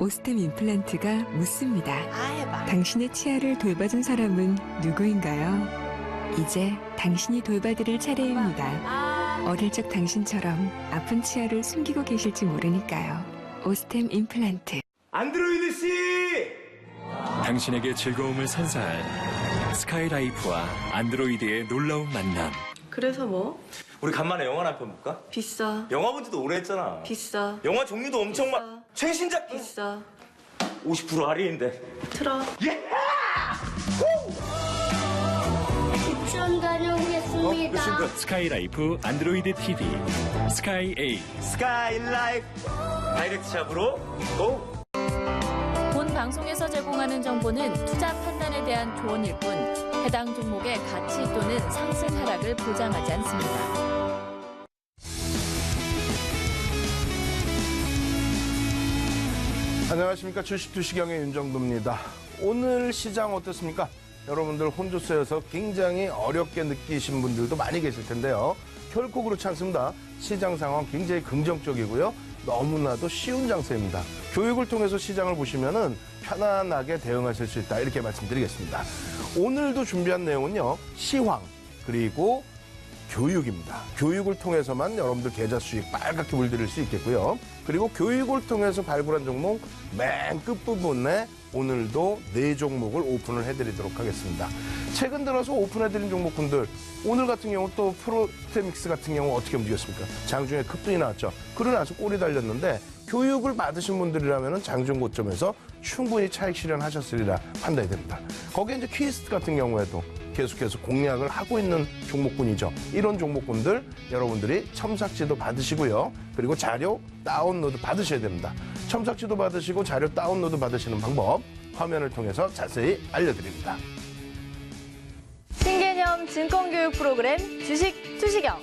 오스템 임플란트가 묻습니다. 해봐. 당신의 치아를 돌봐준 사람은 누구인가요? 이제 당신이 돌봐드릴 차례입니다. 어릴 적 당신처럼 아픈 치아를 숨기고 계실지 모르니까요. 오스템 임플란트. 안드로이드 씨! 당신에게 즐거움을 선사할 스카이라이프와 안드로이드의 놀라운 만남. 그래서 뭐? 우리 간만에 영화나 한 편 볼까? 비싸. 영화 본 지도 오래 했잖아. 비싸. 영화 종류도 엄청 비싸. 최신작 비싸. 50% 할인인데. 틀어. 예! 유치원 다녀오겠습니다. 스카이라이프 안드로이드 TV 스카이 A. 스카이라이프 다이렉트 샵으로 고! 본 방송에서 제공하는 정보는 투자 판단에 대한 조언일 뿐 해당 종목의 가치 또는 상승 하락을 보장하지 않습니다. 안녕하십니까. 주식투시경의 윤정도입니다. 오늘 시장 어떻습니까? 여러분들 혼조세여서 굉장히 어렵게 느끼신 분들도 많이 계실 텐데요. 결코 그렇지 않습니다. 시장 상황 굉장히 긍정적이고요. 너무나도 쉬운 장세입니다. 교육을 통해서 시장을 보시면은 편안하게 대응하실 수 있다. 이렇게 말씀드리겠습니다. 오늘도 준비한 내용은요. 시황 그리고 교육입니다. 교육을 통해서만 여러분들 계좌 수익 빨갛게 물들일 수 있겠고요. 그리고 교육을 통해서 발굴한 종목 맨 끝부분에 오늘도 4종목을 오픈을 해드리도록 하겠습니다. 최근 들어서 오픈해드린 종목분들 오늘 같은 경우 또 프로테믹스 같은 경우 어떻게 움직였습니까? 장중에 급등이 나왔죠. 그러나서 꼬리 달렸는데 교육을 받으신 분들이라면 장중 고점에서 충분히 차익 실현하셨으리라 판단이 됩니다. 거기에 이제 퀴스트 같은 경우에도 계속해서 공략을 하고 있는 종목군이죠. 이런 종목군들 여러분들이 첨삭지도 받으시고요. 그리고 자료 다운로드 받으셔야 됩니다. 첨삭지도 받으시고 자료 다운로드 받으시는 방법 화면을 통해서 자세히 알려드립니다. 신개념 증권교육 프로그램 주식 투시경.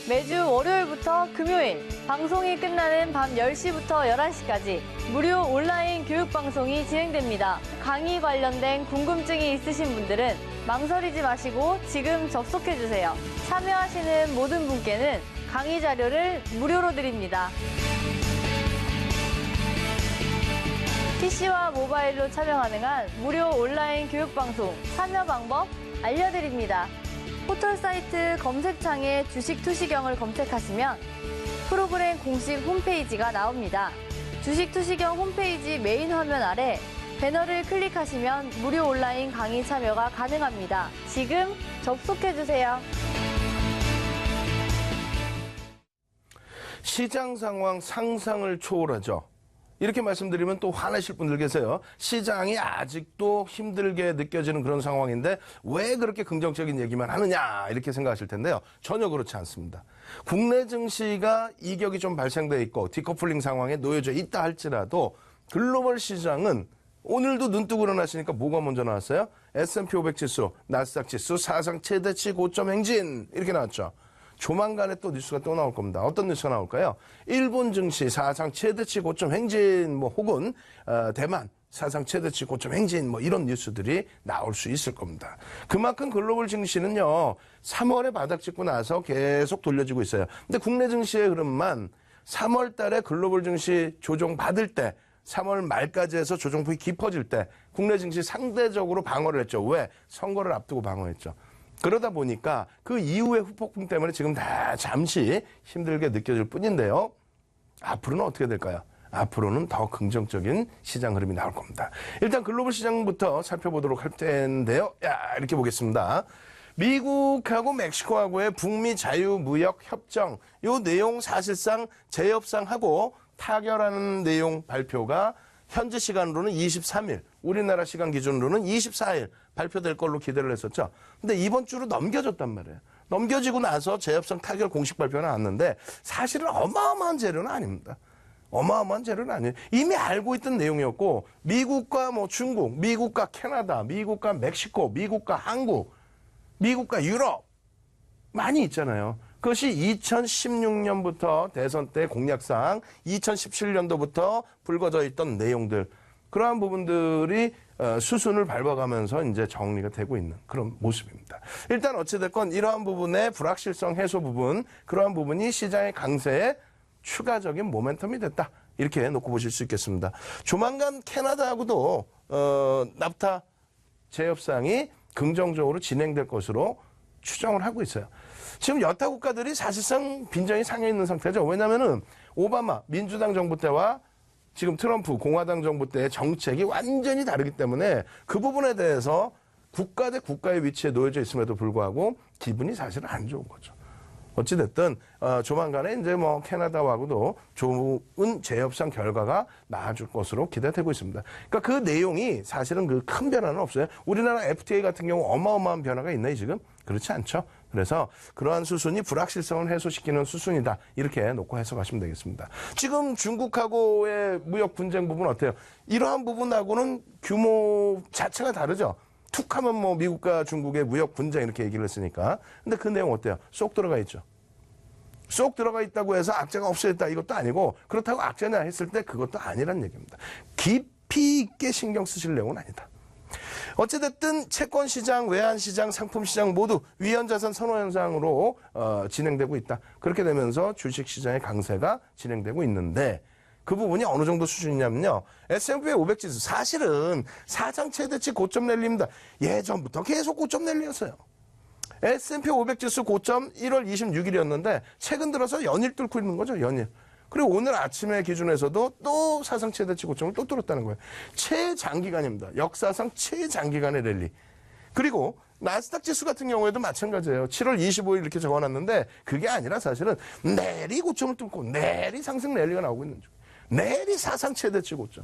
매주 월요일부터 금요일 방송이 끝나는 밤 10시부터 11시까지 무료 온라인 교육방송이 진행됩니다. 강의 관련된 궁금증이 있으신 분들은 망설이지 마시고 지금 접속해주세요. 참여하시는 모든 분께는 강의 자료를 무료로 드립니다. PC와 모바일로 참여 가능한 무료 온라인 교육방송 참여 방법 알려드립니다. 포털 사이트 검색창에 주식 투시경을 검색하시면 프로그램 공식 홈페이지가 나옵니다. 주식 투시경 홈페이지 메인 화면 아래 배너를 클릭하시면 무료 온라인 강의 참여가 가능합니다. 지금 접속해주세요. 시장 상황 상상을 초월하죠. 이렇게 말씀드리면 또 화내실 분들 계세요. 시장이 아직도 힘들게 느껴지는 그런 상황인데 왜 그렇게 긍정적인 얘기만 하느냐 이렇게 생각하실 텐데요. 전혀 그렇지 않습니다. 국내 증시가 이격이 좀 발생돼 있고 디커플링 상황에 놓여져 있다 할지라도 글로벌 시장은 오늘도 눈 뜨고 일어나시니까 뭐가 먼저 나왔어요? S&P 500 지수, 나스닥 지수 사상 최대치 고점 행진 이렇게 나왔죠. 조만간에 또 뉴스가 또 나올 겁니다. 어떤 뉴스가 나올까요? 일본 증시 사상 최대치 고점 행진 뭐 혹은 대만 사상 최대치 고점 행진 뭐 이런 뉴스들이 나올 수 있을 겁니다. 그만큼 글로벌 증시는요. 3월에 바닥 찍고 나서 계속 돌려지고 있어요. 근데 국내 증시의 흐름만 3월 달에 글로벌 증시 조정 받을 때 3월 말까지 해서 조정폭이 깊어질 때 국내 증시 상대적으로 방어를 했죠. 왜? 선거를 앞두고 방어했죠. 그러다 보니까 그 이후의 후폭풍 때문에 지금 다 잠시 힘들게 느껴질 뿐인데요. 앞으로는 어떻게 될까요? 앞으로는 더 긍정적인 시장 흐름이 나올 겁니다. 일단 글로벌 시장부터 살펴보도록 할 텐데요. 이렇게 보겠습니다. 미국하고 멕시코하고의 북미 자유무역 협정 이 내용 사실상 재협상하고 타결하는 내용 발표가 현지 시간으로는 23일, 우리나라 시간 기준으로는 24일 발표될 걸로 기대를 했었죠. 근데 이번 주로 넘겨졌단 말이에요. 넘겨지고 나서 재협상 타결 공식 발표는 나왔는데 사실은 어마어마한 재료는 아닙니다. 어마어마한 재료는 아니에요. 이미 알고 있던 내용이었고 미국과 뭐 중국, 미국과 캐나다, 미국과 멕시코, 미국과 한국, 미국과 유럽 많이 있잖아요. 그것이 2016년부터 대선 때 공약상 2017년도부터 불거져 있던 내용들 그러한 부분들이 수순을 밟아가면서 이제 정리가 되고 있는 그런 모습입니다. 일단 어찌됐건 이러한 부분의 불확실성 해소 부분 그러한 부분이 시장의 강세에 추가적인 모멘텀이 됐다. 이렇게 놓고 보실 수 있겠습니다. 조만간 캐나다하고도 납타 재협상이 긍정적으로 진행될 것으로 추정을 하고 있어요. 지금 여타 국가들이 사실상 빈정이 상해 있는 상태죠. 왜냐하면은 오바마 민주당 정부 때와 지금 트럼프 공화당 정부 때의 정책이 완전히 다르기 때문에 그 부분에 대해서 국가 대 국가의 위치에 놓여져 있음에도 불구하고 기분이 사실은 안 좋은 거죠. 어찌됐든 조만간에 이제 뭐 캐나다하고도 좋은 재협상 결과가 나아질 것으로 기대되고 있습니다. 그러니까 그 내용이 사실은 그 큰 변화는 없어요. 우리나라 FTA 같은 경우 어마어마한 변화가 있나요 지금? 그렇지 않죠. 그래서 그러한 수순이 불확실성을 해소시키는 수순이다. 이렇게 놓고 해석하시면 되겠습니다. 지금 중국하고의 무역 분쟁 부분 어때요? 이러한 부분하고는 규모 자체가 다르죠. 툭 하면 뭐 미국과 중국의 무역 분쟁 이렇게 얘기를 했으니까. 근데 그 내용 어때요? 쏙 들어가 있죠. 쏙 들어가 있다고 해서 악재가 없어졌다 이것도 아니고 그렇다고 악재냐 했을 때 그것도 아니란 얘기입니다. 깊이 있게 신경 쓰실 내용은 아니다. 어찌됐든 채권시장, 외환시장, 상품시장 모두 위헌자산 선호 현상으로 진행되고 있다. 그렇게 되면서 주식시장의 강세가 진행되고 있는데 그 부분이 어느 정도 수준이냐면요. S&P 500 지수 사실은 사상 최대치 고점 랠리입니다. 예전부터 계속 고점 랠리였어요. S&P 500 지수 고점 1월 26일이었는데 최근 들어서 연일 뚫고 있는 거죠. 연일. 그리고 오늘 아침에 기준에서도 또 사상 최대치 고점을 또 뚫었다는 거예요. 최장기간입니다. 역사상 최장기간의 랠리. 그리고 나스닥 지수 같은 경우에도 마찬가지예요. 7월 25일 이렇게 적어놨는데 그게 아니라 사실은 내리 고점을 뚫고 내리 상승 랠리가 나오고 있는 중. 내리 사상 최대치 고점.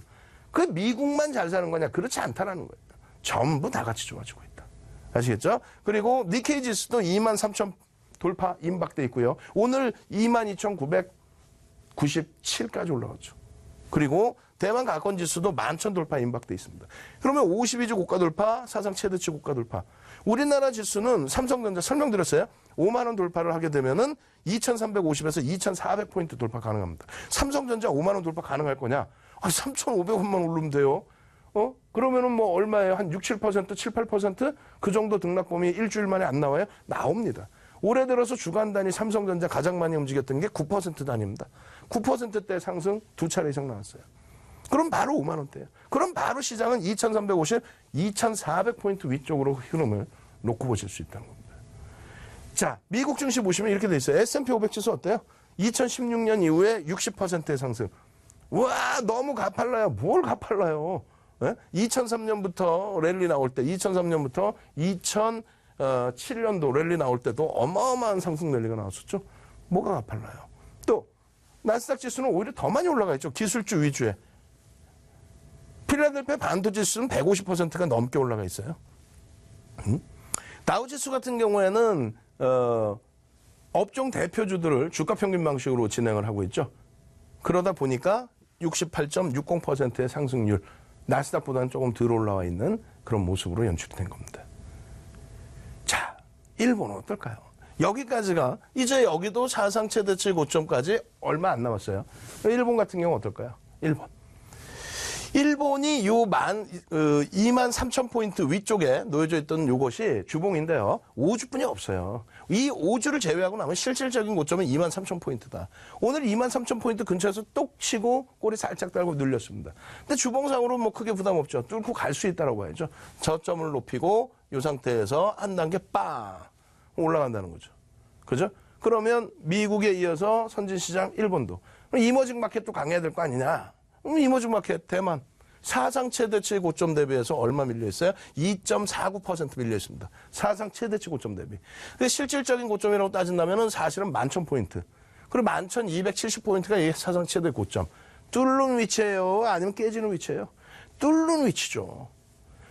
그 미국만 잘 사는 거냐? 그렇지 않다라는 거예요. 전부 다 같이 좋아지고 있다. 아시겠죠? 그리고 니케이 지수도 23,000 돌파 임박돼 있고요. 오늘 22,997까지 올라갔죠. 그리고 대만 가건 지수도 11,000 돌파 임박돼 있습니다. 그러면 52주 고가 돌파, 사상 최대치 고가 돌파. 우리나라 지수는 삼성전자 설명드렸어요. 5만 원 돌파를 하게 되면은 2,350에서 2,400포인트 돌파 가능합니다. 삼성전자 5만 원 돌파 가능할 거냐? 3,500원만 오르면 돼요. 그러면은 뭐 얼마예요? 한 6, 7%, 7, 8%? 그 정도 등락범위 일주일 만에 안 나와요? 나옵니다. 올해 들어서 주간 단위 삼성전자 가장 많이 움직였던 게 9% 단위입니다. 9%대 상승 2차례 이상 나왔어요. 그럼 바로 5만 원대예요. 그럼 바로 시장은 2,350, 2,400포인트 위쪽으로 흐름을 놓고 보실 수 있다는 겁니다. 자, 미국 증시 보시면 이렇게 돼 있어요. S&P 500 지수 어때요? 2016년 이후에 60%의 상승. 와, 너무 가팔라요. 뭘 가팔라요? 2003년부터 랠리 나올 때, 2003년부터 2007년도 랠리 나올 때도 어마어마한 상승 랠리가 나왔었죠. 뭐가 가팔라요? 또 나스닥 지수는 오히려 더 많이 올라가 있죠. 기술주 위주에. 필라델피아 반도 지수는 150%가 넘게 올라가 있어요. 다우 지수 같은 경우에는 업종 대표주들을 주가 평균 방식으로 진행을 하고 있죠. 그러다 보니까 68.60%의 상승률, 나스닥보다는 조금 덜 올라와 있는 그런 모습으로 연출이 된 겁니다. 자, 일본은 어떨까요? 여기까지가 이제 여기도 사상 최대치 고점까지 얼마 안 남았어요. 일본 같은 경우 어떨까요? 일본이 요 23,000포인트 위쪽에 놓여져 있던 요것이 주봉인데요. 5주뿐이 없어요. 이 5주를 제외하고 나면 실질적인 고점은 23,000포인트다. 오늘 23,000포인트 근처에서 똑 치고 꼬리 살짝 달고 눌렸습니다. 근데 주봉상으로 뭐 크게 부담 없죠. 뚫고 갈 수 있다라고 해야죠. 저점을 높이고 이 상태에서 한 단계 빵 올라간다는 거죠. 그죠? 그러면 미국에 이어서 선진시장 일본도. 이머징 마켓도 강해야 될 거 아니냐? 이머징 마켓 대만 사상 최대치 고점 대비해서 얼마 밀려 있어요? 2.49% 밀려 있습니다. 사상 최대치 고점 대비. 근데 실질적인 고점이라고 따진다면은 사실은 11,000포인트. 그리고 11,270포인트가 이게 사상 최대 고점. 뚫는 위치예요? 아니면 깨지는 위치예요? 뚫는 위치죠.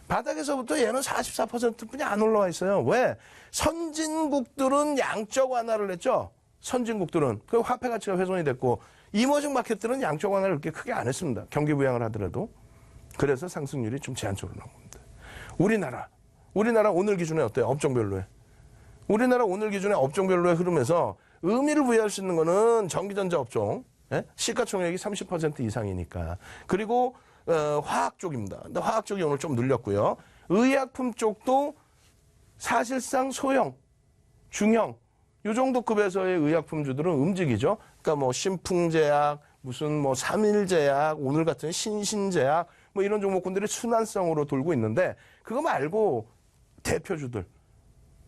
바닥에서부터 얘는 44%뿐이 안 올라와 있어요. 왜? 선진국들은 양적 완화를 했죠. 선진국들은. 그 화폐 가치가 훼손이 됐고 이머징 마켓들은 양적 완화를 그렇게 크게 안 했습니다. 경기 부양을 하더라도. 그래서 상승률이 좀 제한적으로 나온 겁니다. 우리나라 오늘 기준에 어때요? 업종별로에. 우리나라 오늘 기준에 업종별로의 흐름에서 의미를 부여할 수 있는 거는 전기전자 업종. 시가총액이 30% 이상이니까. 그리고 화학 쪽입니다. 근데 화학 쪽이 오늘 좀 눌렸고요. 의약품 쪽도 사실상 소형, 중형 이 정도 급에서의 의약품주들은 움직이죠. 그러니까 뭐 신풍제약, 무슨 뭐 삼일제약, 오늘 같은 신신제약 뭐 이런 종목군들이 순환성으로 돌고 있는데 그거 말고 대표주들,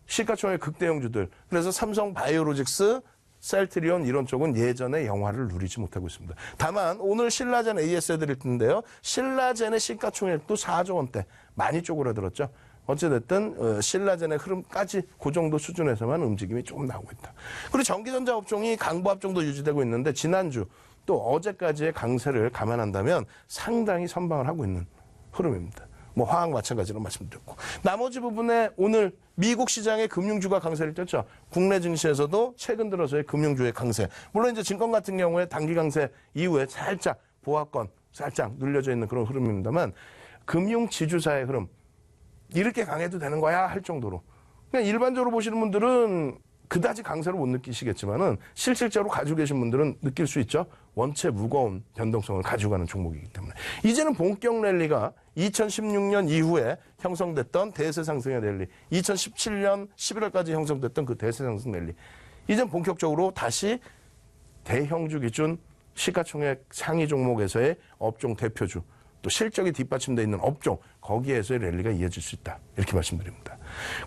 시가총액 극대형주들, 그래서 삼성 바이오로직스, 셀트리온 이런 쪽은 예전의 영화를 누리지 못하고 있습니다. 다만 오늘 신라젠 AS 해드릴 텐데요. 신라젠의 시가총액도 4조 원대 많이 쪼그라들었죠. 어찌됐든 신라젠의 흐름까지 그 정도 수준에서만 움직임이 조금 나오고 있다. 그리고 전기전자 업종이 강보합 정도 유지되고 있는데 지난주 또 어제까지의 강세를 감안한다면 상당히 선방을 하고 있는 흐름입니다. 뭐 화학 마찬가지로 말씀드렸고 나머지 부분에 오늘 미국 시장의 금융주가 강세를 떴죠. 국내 증시에서도 최근 들어서의 금융주의 강세. 물론 이제 증권 같은 경우에 단기 강세 이후에 살짝 보합권 살짝 눌려져 있는 그런 흐름입니다만 금융 지주사의 흐름 이렇게 강해도 되는 거야 할 정도로 그냥 일반적으로 보시는 분들은 그다지 강세를 못 느끼시겠지만은 실질적으로 가지고 계신 분들은 느낄 수 있죠. 원체 무거운 변동성을 가지고 가는 종목이기 때문에 이제는 본격 랠리가 2016년 이후에 형성됐던 대세 상승의 랠리, 2017년 11월까지 형성됐던 그 대세 상승 랠리, 이제는 본격적으로 다시 대형주 기준 시가총액 상위 종목에서의 업종 대표주, 또 실적이 뒷받침되어 있는 업종, 거기에서의 랠리가 이어질 수 있다. 이렇게 말씀드립니다.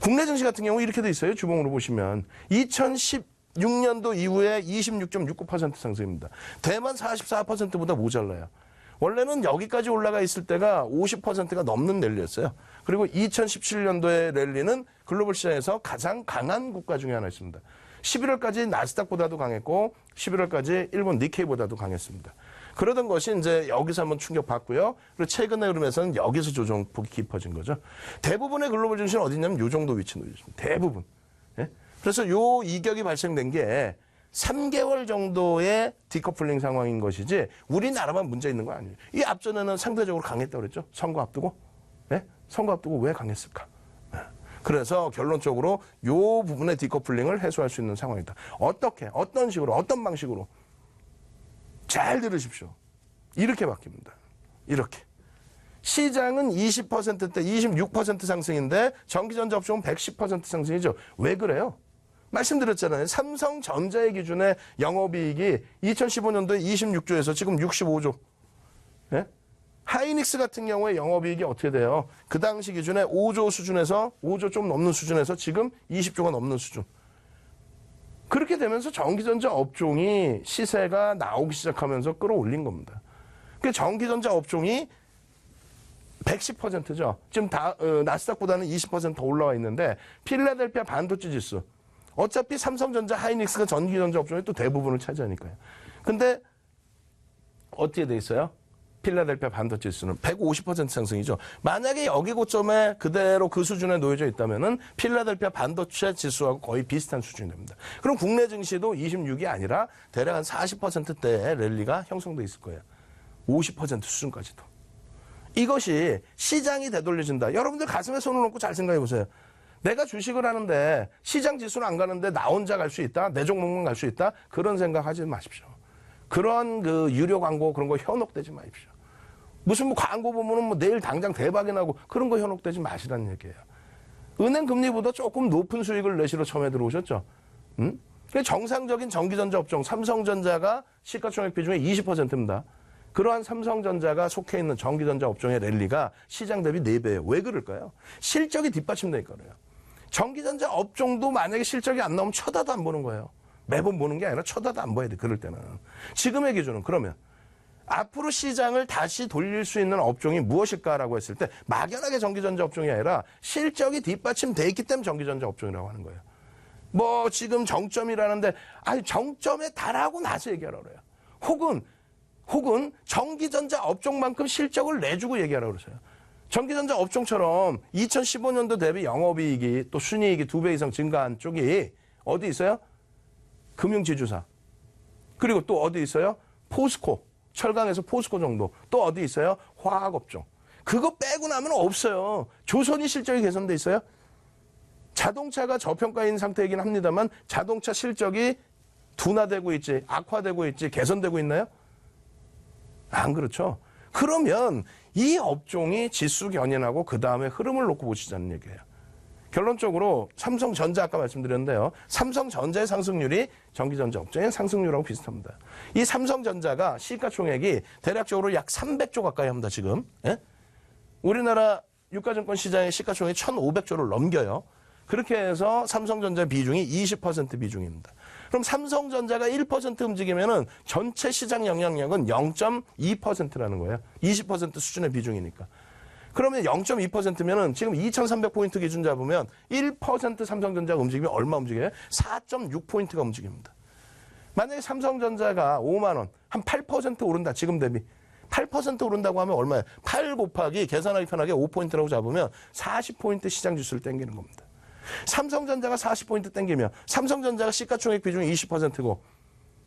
국내 증시 같은 경우 이렇게 돼 있어요. 주봉으로 보시면 2016년도 이후에 26.69% 상승입니다. 대만 44%보다 모자라요. 원래는 여기까지 올라가 있을 때가 50%가 넘는 랠리였어요. 그리고 2017년도의 랠리는 글로벌 시장에서 가장 강한 국가 중에 하나 있습니다. 11월까지 나스닥보다도 강했고 11월까지 일본 니케이보다도 강했습니다. 그러던 것이 이제 여기서 한번 충격받고요. 그리고 최근의 흐름에서는 여기서 조정폭이 깊어진 거죠. 대부분의 글로벌 증시는 어디 있냐면 이 정도 위치 놓여있습니다. 대부분. 예? 그래서 요 이격이 발생된 게 3개월 정도의 디커플링 상황인 것이지 우리나라만 문제 있는 거 아니에요. 이 앞전에는 상대적으로 강했다고 그랬죠. 선거 앞두고. 예? 선거 앞두고 왜 강했을까? 예. 그래서 결론적으로 요 부분의 디커플링을 해소할 수 있는 상황이다. 어떻게, 어떤 식으로, 어떤 방식으로. 잘 들으십시오. 이렇게 바뀝니다. 이렇게. 시장은 20%대 26% 상승인데 전기전자 업종은 110% 상승이죠. 왜 그래요? 말씀드렸잖아요. 삼성전자의 기준의 영업이익이 2015년도에 26조에서 지금 65조. 예? 하이닉스 같은 경우에 영업이익이 어떻게 돼요? 그 당시 기준에 5조 수준에서 5조 좀 넘는 수준에서 지금 20조가 넘는 수준. 그렇게 되면서 전기전자 업종이 시세가 나오기 시작하면서 끌어올린 겁니다. 그 전기전자 업종이 110%죠. 지금 나스닥보다는 20% 더 올라와 있는데 필라델피아 반도체 지수. 어차피 삼성전자, 하이닉스가 전기전자 업종의 또 대부분을 차지하니까요. 근데 어떻게 돼 있어요? 필라델피아 반도체 지수는 150% 상승이죠. 만약에 여기 고점에 그대로 그 수준에 놓여져 있다면은 필라델피아 반도체 지수하고 거의 비슷한 수준이 됩니다. 그럼 국내 증시도 26이 아니라 대략 한 40%대의 랠리가 형성돼 있을 거예요. 50% 수준까지도. 이것이 시장이 되돌려진다. 여러분들 가슴에 손을 얹고 잘 생각해 보세요. 내가 주식을 하는데 시장 지수는 안 가는데 나 혼자 갈 수 있다? 내 종목만 갈 수 있다? 그런 생각하지 마십시오. 그런 그 유료 광고 그런 거 현혹되지 마십시오. 무슨 뭐 광고 보면은 뭐 내일 당장 대박이 나고 그런 거 현혹되지 마시라는 얘기예요. 은행 금리보다 조금 높은 수익을 내시러 처음에 들어오셨죠. 응? 정상적인 전기전자 업종 삼성전자가 시가총액 비중의 20%입니다. 그러한 삼성전자가 속해 있는 전기전자 업종의 랠리가 시장 대비 4배예요. 왜 그럴까요? 실적이 뒷받침되니까 그래요. 전기전자 업종도 만약에 실적이 안 나오면 쳐다도 안 보는 거예요. 매번 보는 게 아니라 쳐다도 안 봐야 돼. 그럴 때는. 지금의 기준은 그러면 앞으로 시장을 다시 돌릴 수 있는 업종이 무엇일까라고 했을 때 막연하게 전기전자 업종이 아니라 실적이 뒷받침돼 있기 때문에 전기전자 업종이라고 하는 거예요. 뭐 지금 정점이라는데 아니 정점에 달하고 나서 얘기하라고 그래요. 혹은 전기전자 업종만큼 실적을 내주고 얘기하라고 그러세요. 전기전자 업종처럼 2015년도 대비 영업이익이 또 순이익이 2배 이상 증가한 쪽이 어디 있어요? 금융지주사. 그리고 또 어디 있어요? 포스코. 철강에서 포스코 정도. 또 어디 있어요? 화학업종. 그거 빼고 나면 없어요. 조선이 실적이 개선돼 있어요? 자동차가 저평가인 상태이긴 합니다만 자동차 실적이 둔화되고 있지, 악화되고 있지, 개선되고 있나요? 안 그렇죠. 그러면 이 업종이 지수 견인하고 그 다음에 흐름을 놓고 보시자는 얘기예요. 결론적으로 삼성전자 아까 말씀드렸는데요. 삼성전자의 상승률이 전기전자 업종의 상승률하고 비슷합니다. 이 삼성전자가 시가총액이 대략적으로 약 300조 가까이 합니다. 지금. 예? 우리나라 유가증권 시장의 시가총액이 1,500조를 넘겨요. 그렇게 해서 삼성전자 비중이 20% 비중입니다. 그럼 삼성전자가 1% 움직이면은 전체 시장 영향력은 0.2%라는 거예요. 20% 수준의 비중이니까. 그러면 0.2%면은 지금 2,300포인트 기준 잡으면 1% 삼성전자가 움직이면 얼마 움직여요? 4.6포인트가 움직입니다. 만약에 삼성전자가 5만 원, 한 8% 오른다. 지금 대비. 8% 오른다고 하면 얼마예요? 8 곱하기 계산하기 편하게 5포인트라고 잡으면 40포인트 시장 지수를 땡기는 겁니다. 삼성전자가 40포인트 땡기면 삼성전자가 시가총액 비중이 20%고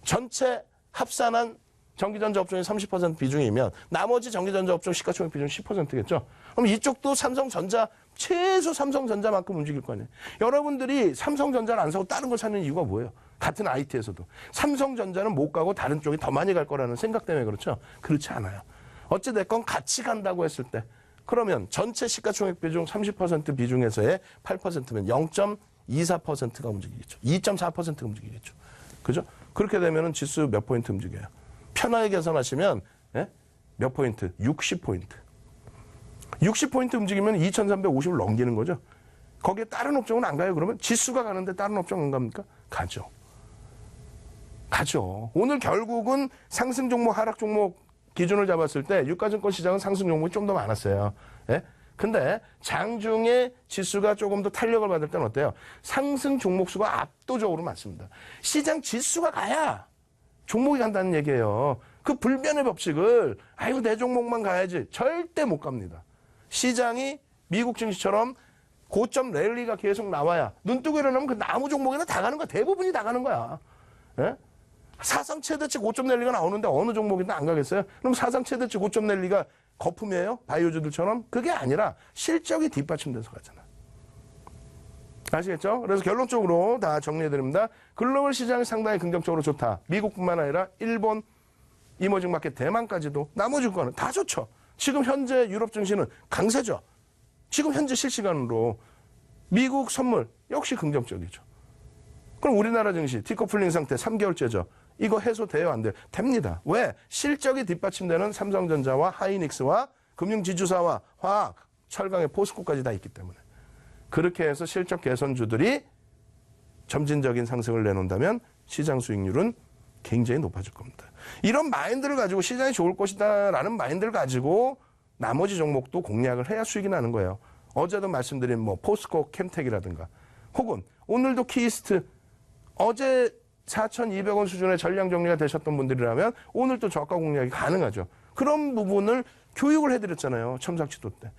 전체 합산한 전기전자 업종이 30% 비중이면 나머지 전기전자 업종 시가총액 비중이 10%겠죠. 그럼 이쪽도 삼성전자 최소 삼성전자만큼 움직일 거 아니에요. 여러분들이 삼성전자를 안 사고 다른 걸 사는 이유가 뭐예요? 같은 IT에서도. 삼성전자는 못 가고 다른 쪽이 더 많이 갈 거라는 생각 때문에 그렇죠? 그렇지 않아요. 어찌됐건 같이 간다고 했을 때 그러면 전체 시가총액 비중 30% 비중에서의 8%면 0.24%가 움직이겠죠. 2.4%가 움직이겠죠. 그죠? 그렇게 되면 지수 몇 포인트 움직여요? 편하게 계산하시면 몇 포인트? 60포인트. 60포인트 움직이면 2,350을 넘기는 거죠. 거기에 다른 업종은 안 가요. 그러면 지수가 가는데 다른 업종은 안 갑니까? 가죠. 가죠. 오늘 결국은 상승 종목, 하락 종목 기준을 잡았을 때 유가증권 시장은 상승 종목이 좀 더 많았어요. 예? 근데 장중에 지수가 조금 더 탄력을 받을 때는 어때요? 상승 종목 수가 압도적으로 많습니다. 시장 지수가 가야 종목이 간다는 얘기예요. 그 불변의 법칙을 아이고 내 종목만 가야지 절대 못 갑니다. 시장이 미국 증시처럼 고점 랠리가 계속 나와야 눈 뜨고 일어나면 그 나무 종목에는 다 가는 거야. 대부분이 다 가는 거야. 예? 사상 최대치 고점 랠리가 나오는데 어느 종목이든 안 가겠어요? 그럼 사상 최대치 고점 랠리가 거품이에요? 바이오주들처럼? 그게 아니라 실적이 뒷받침돼서 가잖아. 아시겠죠? 그래서 결론적으로 다 정리해드립니다. 글로벌 시장이 상당히 긍정적으로 좋다. 미국뿐만 아니라 일본, 이머징 마켓 대만까지도 나머지 국가는 다 좋죠. 지금 현재 유럽 증시는 강세죠. 지금 현재 실시간으로 미국 선물 역시 긍정적이죠. 그럼 우리나라 증시 디커플링 상태 3개월째죠. 이거 해소돼요? 안 돼요? 됩니다. 왜? 실적이 뒷받침되는 삼성전자와 하이닉스와 금융지주사와 화학, 철강의 포스코까지 다 있기 때문에. 그렇게 해서 실적 개선주들이 점진적인 상승을 내놓는다면 시장 수익률은 굉장히 높아질 겁니다. 이런 마인드를 가지고 시장이 좋을 것이다 라는 마인드를 가지고 나머지 종목도 공략을 해야 수익이 나는 거예요. 어제도 말씀드린 뭐 포스코 캠텍이라든가 혹은 오늘도 키이스트 어제 4,200원 수준의 전량 정리가 되셨던 분들이라면 오늘 또 저가 공략이 가능하죠. 그런 부분을 교육을 해드렸잖아요. 첨삭지도 때.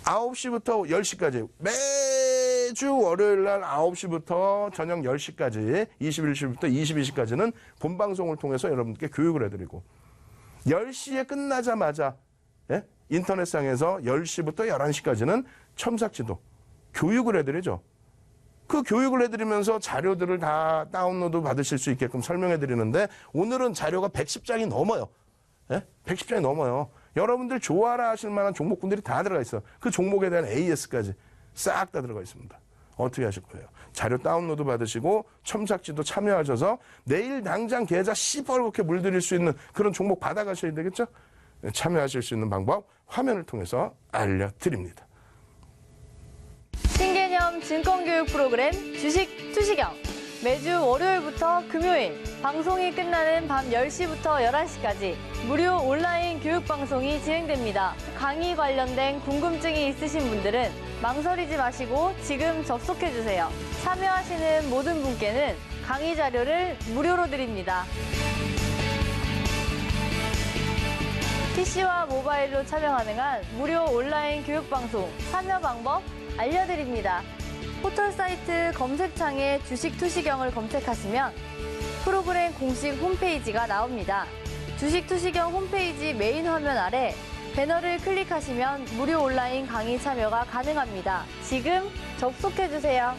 9시부터 10시까지 매주 월요일 날 9시부터 저녁 10시까지 21시부터 22시까지는 본방송을 통해서 여러분께 교육을 해드리고 10시에 끝나자마자 인터넷상에서 10시부터 11시까지는 첨삭지도 교육을 해드리죠. 그 교육을 해드리면서 자료들을 다 다운로드 받으실 수 있게끔 설명해드리는데 오늘은 자료가 110장이 넘어요. 110장이 넘어요. 여러분들 좋아라 하실 만한 종목군들이 다 들어가 있어요. 그 종목에 대한 AS까지 싹 다 들어가 있습니다. 어떻게 하실 거예요? 자료 다운로드 받으시고 첨삭지도 참여하셔서 내일 당장 계좌 시뻘겋게 물들일 수 있는 그런 종목 받아가셔야 되겠죠? 참여하실 수 있는 방법 화면을 통해서 알려드립니다. 신개념 증권교육 프로그램 주식 투시경. 매주 월요일부터 금요일 방송이 끝나는 밤 10시부터 11시까지 무료 온라인 교육 방송이 진행됩니다. 강의 관련된 궁금증이 있으신 분들은 망설이지 마시고 지금 접속해주세요. 참여하시는 모든 분께는 강의 자료를 무료로 드립니다. PC와 모바일로 참여 가능한 무료 온라인 교육 방송 참여 방법 알려드립니다. 포털사이트 검색창에 주식 투시경을 검색하시면 프로그램 공식 홈페이지가 나옵니다. 주식 투시경 홈페이지 메인 화면 아래 배너를 클릭하시면 무료 온라인 강의 참여가 가능합니다. 지금 접속해주세요.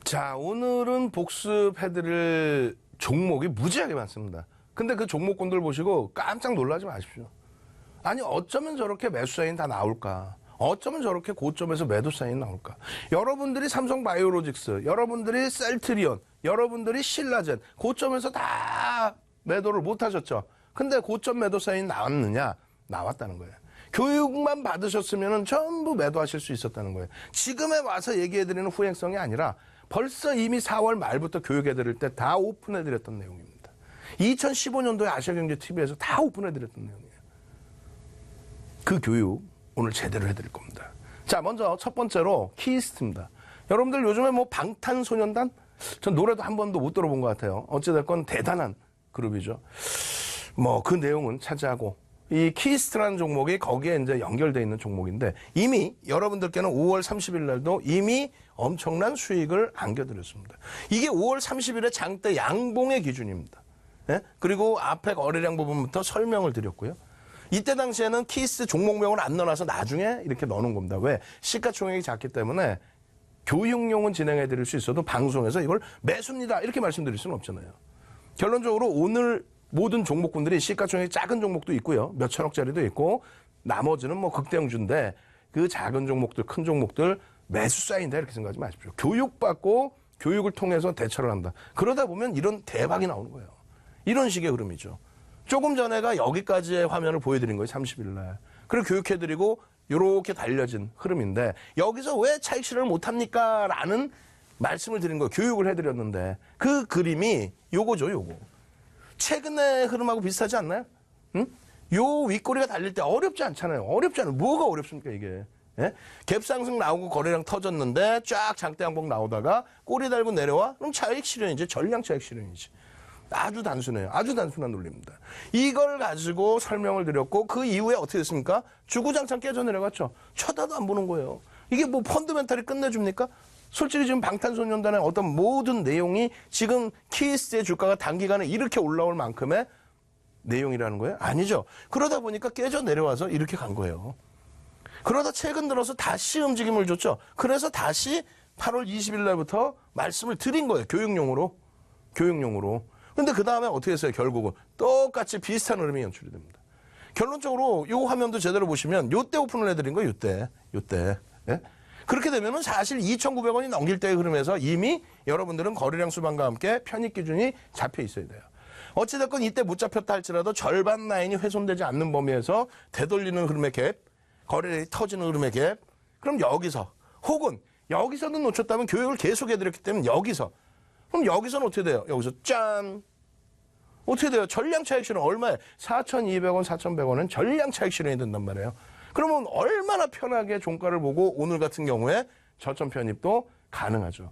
자, 오늘은 복습해드릴 종목이 무지하게 많습니다. 근데 그 종목군들 보시고 깜짝 놀라지 마십시오. 아니 어쩌면 저렇게 매수 사인 다 나올까? 어쩌면 저렇게 고점에서 매도 사인 나올까? 여러분들이 삼성바이오로직스, 여러분들이 셀트리온, 여러분들이 신라젠 고점에서 다 매도를 못 하셨죠. 근데 고점 매도 사인 나왔느냐? 나왔다는 거예요. 교육만 받으셨으면 전부 매도하실 수 있었다는 거예요. 지금에 와서 얘기해드리는 후행성이 아니라 벌써 이미 4월 말부터 교육해드릴 때 다 오픈해드렸던 내용입니다. 2015년도에 아시아경제TV에서 다 오픈해드렸던 내용이에요. 그 교육 오늘 제대로 해드릴 겁니다. 자, 먼저 첫 번째로 키이스트입니다. 여러분들 요즘에 뭐 방탄소년단? 전 노래도 한 번도 못 들어본 것 같아요. 어찌됐건 대단한 그룹이죠. 뭐 그 내용은 차지하고 이 키이스트라는 종목이 거기에 이제 연결되어 있는 종목인데 이미 여러분들께는 5월 30일 날도 이미 엄청난 수익을 안겨드렸습니다. 이게 5월 30일에 장대 양봉의 기준입니다. 예? 그리고 앞에 거래량 부분부터 설명을 드렸고요. 이때 당시에는 키이스트 종목명을 안 넣어놔서 나중에 이렇게 넣어놓은 겁니다. 왜? 시가총액이 작기 때문에 교육용은 진행해 드릴 수 있어도 방송에서 이걸 매수입니다 이렇게 말씀드릴 수는 없잖아요. 결론적으로 오늘 모든 종목군들이 시가총액이 작은 종목도 있고요. 몇 천억짜리도 있고 나머지는 뭐 극대형주인데 그 작은 종목들 큰 종목들 매수 사인다 이렇게 생각하지 마십시오. 교육받고 교육을 통해서 대처를 한다. 그러다 보면 이런 대박이 나오는 거예요. 이런 식의 흐름이죠. 조금 전에가 여기까지의 화면을 보여드린 거예요. 30일 날. 그리고 교육해드리고 이렇게 달려진 흐름인데 여기서 왜 차익 실현을 못합니까? 라는 말씀을 드린 거예요. 교육을 해드렸는데 그 그림이 요거죠. 요거. 최근의 흐름하고 비슷하지 않나요? 응? 요 윗꼬리가 달릴 때 어렵지 않잖아요. 어렵지 않아요. 뭐가 어렵습니까 이게. 예? 갭상승 나오고 거래량 터졌는데 쫙 장대 양봉 나오다가 꼬리 달고 내려와? 그럼 차익 실현이지. 전량 차익 실현이지. 아주 단순해요. 아주 단순한 논리입니다. 이걸 가지고 설명을 드렸고 그 이후에 어떻게 됐습니까? 주구장창 깨져 내려갔죠. 쳐다도 안 보는 거예요. 이게 뭐 펀드멘탈이 끝내줍니까? 솔직히 지금 방탄소년단의 어떤 모든 내용이 지금 키이스트의 주가가 단기간에 이렇게 올라올 만큼의 내용이라는 거예요? 아니죠. 그러다 보니까 깨져 내려와서 이렇게 간 거예요. 그러다 최근 들어서 다시 움직임을 줬죠. 그래서 다시 8월 20일 날부터 말씀을 드린 거예요. 교육용으로. 근데 그 다음에 어떻게 했어요? 결국은 똑같이 비슷한 흐름이 연출이 됩니다. 결론적으로 이 화면도 제대로 보시면 요때 오픈을 해드린 거예요. 요때. 예? 그렇게 되면은 사실 2,900원이 넘길 때의 흐름에서 이미 여러분들은 거래량 수반과 함께 편입 기준이 잡혀 있어야 돼요. 어찌됐건 이때 못 잡혔다 할지라도 절반 라인이 훼손되지 않는 범위에서 되돌리는 흐름의 갭, 거래량이 터지는 흐름의 갭, 그럼 여기서 혹은 여기서는 놓쳤다면 교육을 계속 해드렸기 때문에 여기서 그럼 여기서는 어떻게 돼요? 여기서 짠! 어떻게 돼요? 전량 차익 실현 얼마에? 4,200원, 4,100원은 전량 차익 실현이 된단 말이에요. 그러면 얼마나 편하게 종가를 보고 오늘 같은 경우에 저점 편입도 가능하죠.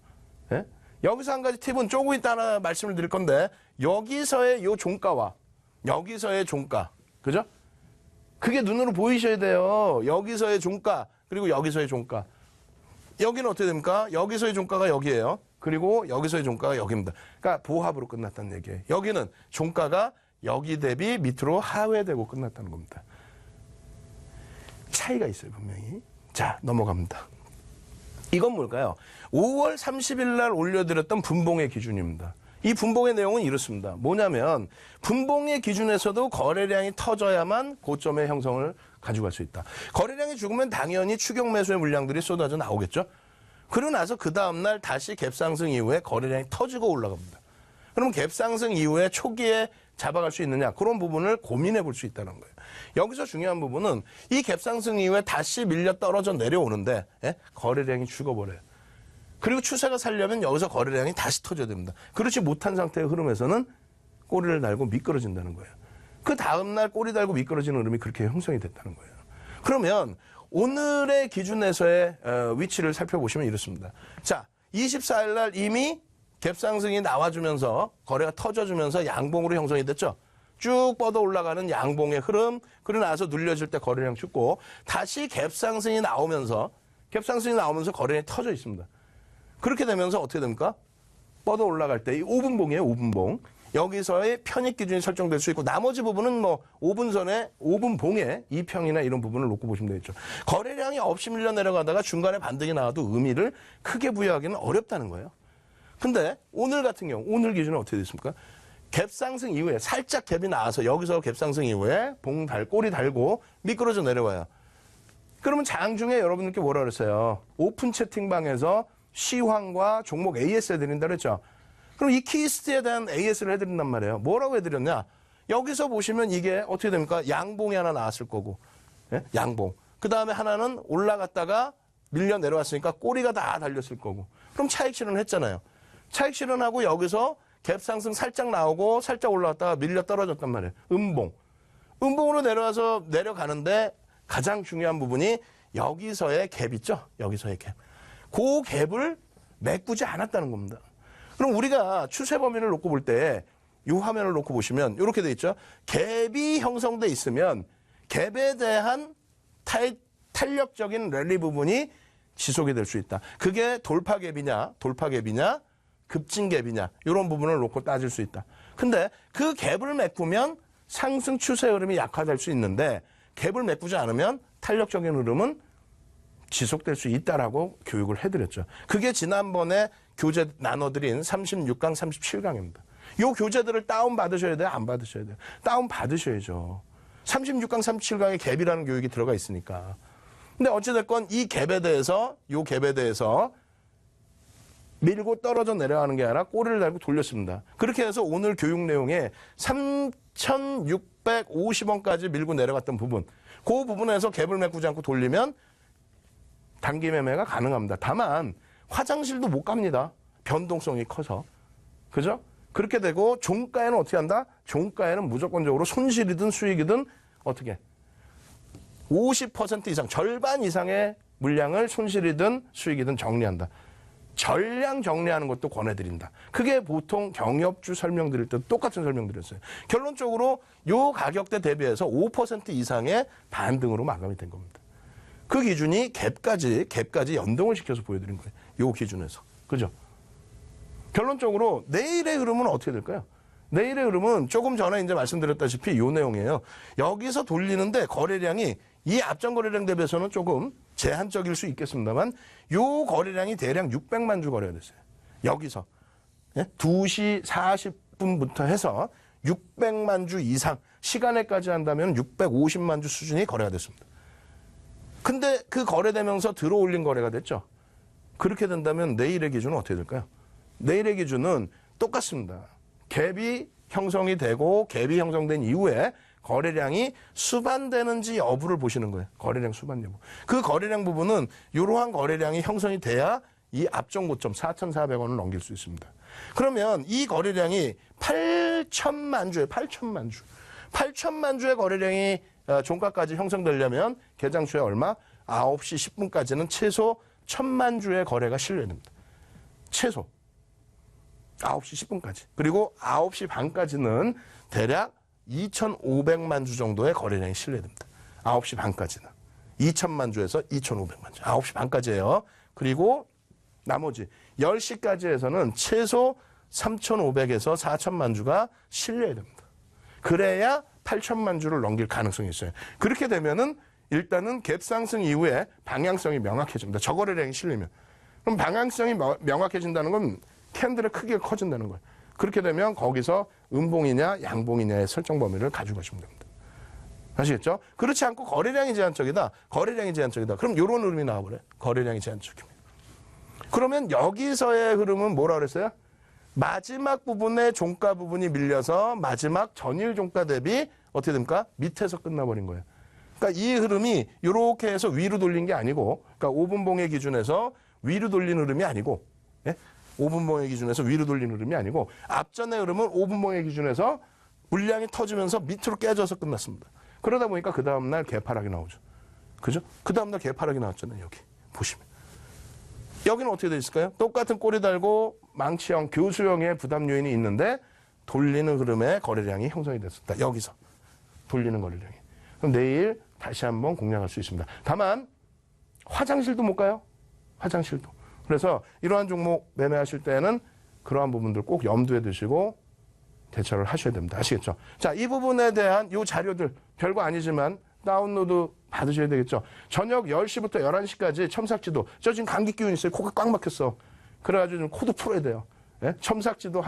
예? 여기서 한 가지 팁은 조금 이따 하나 말씀을 드릴 건데 여기서의 요 종가와 여기서의 종가, 그죠? 그게 눈으로 보이셔야 돼요. 여기서의 종가 그리고 여기서의 종가. 여기는 어떻게 됩니까? 여기서의 종가가 여기예요. 그리고 여기서의 종가가 여기입니다. 그러니까 보합으로 끝났다는 얘기예요. 여기는 종가가 여기 대비 밑으로 하회되고 끝났다는 겁니다. 차이가 있어요, 분명히. 자, 넘어갑니다. 이건 뭘까요? 5월 30일 날 올려드렸던 분봉의 기준입니다. 이 분봉의 내용은 이렇습니다. 뭐냐면 분봉의 기준에서도 거래량이 터져야만 고점의 형성을 가져갈 수 있다. 거래량이 죽으면 당연히 추격 매수의 물량들이 쏟아져 나오겠죠. 그러고 나서 그 다음날 다시 갭상승 이후에 거래량이 터지고 올라갑니다. 그럼 갭상승 이후에 초기에 잡아갈 수 있느냐 그런 부분을 고민해 볼 수 있다는 거예요. 여기서 중요한 부분은 이 갭상승 이후에 다시 밀려 떨어져 내려오는데 거래량이 죽어버려요. 그리고 추세가 살려면 여기서 거래량이 다시 터져야 됩니다. 그렇지 못한 상태의 흐름에서는 꼬리를 달고 미끄러진다는 거예요. 그 다음날 꼬리 달고 미끄러지는 흐름이 그렇게 형성이 됐다는 거예요. 그러면 오늘의 기준에서의 위치를 살펴보시면 이렇습니다. 자, 24일 날 이미 갭상승이 나와주면서 거래가 터져주면서 양봉으로 형성이 됐죠. 쭉 뻗어 올라가는 양봉의 흐름, 그러고 나서 눌려질 때 거래량 죽고 다시 갭상승이 나오면서 거래량이 터져 있습니다. 그렇게 되면서 어떻게 됩니까? 뻗어 올라갈 때 이 5분봉이에요. 5분봉. 여기서의 편입 기준이 설정될 수 있고 나머지 부분은 뭐 5분선에 5분봉에 2평이나 이런 부분을 놓고 보시면 되겠죠. 거래량이 없이 밀려 내려가다가 중간에 반등이 나와도 의미를 크게 부여하기는 어렵다는 거예요. 근데 오늘 같은 경우 오늘 기준은 어떻게 됐습니까? 갭상승 이후에 살짝 갭이 나와서 여기서 갭상승 이후에 꼬리 달고 미끄러져 내려와요. 그러면 장중에 여러분들께 뭐라 그랬어요? 오픈 채팅방에서 시황과 종목 AS 해드린다 그랬죠? 그럼 이 키스트에 대한 AS를 해드린단 말이에요. 뭐라고 해드렸냐? 여기서 보시면 이게 어떻게 됩니까? 양봉이 하나 나왔을 거고, 예? 양봉. 그 다음에 하나는 올라갔다가 밀려 내려왔으니까 꼬리가 다 달렸을 거고. 그럼 차익 실현을 했잖아요. 차익 실현하고 여기서 갭 상승 살짝 나오고 살짝 올라왔다가 밀려 떨어졌단 말이에요. 음봉. 음봉으로 내려와서 내려가는데 가장 중요한 부분이 여기서의 갭 있죠? 여기서의 갭. 그 갭을 메꾸지 않았다는 겁니다. 그럼 우리가 추세 범위를 놓고 볼 때 이 화면을 놓고 보시면 이렇게 돼 있죠. 갭이 형성돼 있으면 갭에 대한 탄력적인 랠리 부분이 지속이 될 수 있다. 그게 돌파 갭이냐, 급진 갭이냐 이런 부분을 놓고 따질 수 있다. 근데 그 갭을 메꾸면 상승 추세 흐름이 약화될 수 있는데 갭을 메꾸지 않으면 탄력적인 흐름은 지속될 수 있다라고 교육을 해드렸죠. 그게 지난번에 교재 나눠드린 36강, 37강입니다. 요 교재들을 다운받으셔야 돼요? 안 받으셔야 돼요? 다운받으셔야죠. 36강, 37강에 갭이라는 교육이 들어가 있으니까. 근데 어찌됐건 이 갭에 대해서, 요 갭에 대해서 밀고 떨어져 내려가는 게 아니라 꼬리를 달고 돌렸습니다. 그렇게 해서 오늘 교육 내용에 3,650원까지 밀고 내려갔던 부분, 그 부분에서 갭을 메꾸지 않고 돌리면 단기 매매가 가능합니다. 다만 화장실도 못 갑니다. 변동성이 커서. 그죠? 그렇게 되고 종가에는 어떻게 한다? 종가에는 무조건적으로 손실이든 수익이든 어떻게 50% 이상, 절반 이상의 물량을 손실이든 수익이든 정리한다. 전량 정리하는 것도 권해드린다. 그게 보통 경협주 설명드릴 때 똑같은 설명드렸어요. 결론적으로 요 가격대 대비해서 5% 이상의 반등으로 마감이 된 겁니다. 그 기준이 갭까지 연동을 시켜서 보여드린 거예요. 요 기준에서. 그죠? 결론적으로 내일의 흐름은 어떻게 될까요? 내일의 흐름은 조금 전에 이제 말씀드렸다시피 요 내용이에요. 여기서 돌리는데 거래량이 이 앞전 거래량 대비해서는 조금 제한적일 수 있겠습니다만 요 거래량이 대략 600만 주 거래가 됐어요. 여기서 2시 40분부터 해서 600만 주 이상 시간에까지 한다면 650만 주 수준이 거래가 됐습니다. 근데 그 거래되면서 들어올린 거래가 됐죠. 그렇게 된다면 내일의 기준은 어떻게 될까요? 내일의 기준은 똑같습니다. 갭이 형성이 되고 갭이 형성된 이후에 거래량이 수반되는지 여부를 보시는 거예요. 거래량 수반 여부. 그 거래량 부분은 이러한 거래량이 형성이 돼야 이 앞전 고점 4,400원을 넘길 수 있습니다. 그러면 이 거래량이 8천만 주에 8천만 주. 8천만 주의 거래량이 종가까지 형성되려면 개장 초에 얼마? 9시 10분까지는 최소 1,000만 주의 거래가 실려야 됩니다. 최소. 9시 10분까지. 그리고 9시 반까지는 대략 2,500만 주 정도의 거래량이 실려야 됩니다. 9시 반까지는. 2,000만 주에서 2,500만 주. 9시 반까지예요. 그리고 나머지 10시까지 해서는 최소 3,500에서 4,000만 주가 실려야 됩니다. 그래야 8,000만 주를 넘길 가능성이 있어요. 그렇게 되면은 일단은 갭 상승 이후에 방향성이 명확해집니다. 저거래량이 실리면. 그럼 방향성이 명확해진다는 건 캔들의 크기가 커진다는 거예요. 그렇게 되면 거기서 음봉이냐 양봉이냐의 설정 범위를 가지고 가시면 됩니다. 아시겠죠? 그렇지 않고 거래량이 제한적이다. 거래량이 제한적이다. 그럼 이런 흐름이 나와버려요. 거래량이 제한적입니다. 그러면 여기서의 흐름은 뭐라 그랬어요? 마지막 부분에 종가 부분이 밀려서 마지막 전일 종가 대비 어떻게 됩니까? 밑에서 끝나버린 거예요. 그러니까 이 흐름이 이렇게 해서 위로 돌린 게 아니고, 그러니까 5분봉의 기준에서 위로 돌린 흐름이 아니고, 5분봉의 기준에서 위로 돌린 흐름이 아니고, 앞전의 흐름은 5분봉의 기준에서 물량이 터지면서 밑으로 깨져서 끝났습니다. 그러다 보니까 그 다음날 개파락이 나오죠. 그죠? 그 다음날 개파락이 나왔잖아요. 여기 보시면. 여기는 어떻게 되어 있을까요? 똑같은 꼬리 달고 망치형, 교수형의 부담 요인이 있는데 돌리는 흐름의 거래량이 형성이 됐습니다. 여기서 돌리는 거래량이. 그럼 내일 다시 한번 공략할 수 있습니다. 다만 화장실도 못 가요. 화장실도. 그래서 이러한 종목 매매하실 때는 그러한 부분들 꼭 염두에 두시고 대처를 하셔야 됩니다. 아시겠죠? 자, 이 부분에 대한 이 자료들 별거 아니지만 다운로드 받으셔야 되겠죠. 저녁 10시부터 11시까지 첨삭지도. 저 지금 감기 기운 있어요. 코가 꽉 막혔어. 그래가지고 좀 코도 풀어야 돼요. 예? 첨삭지도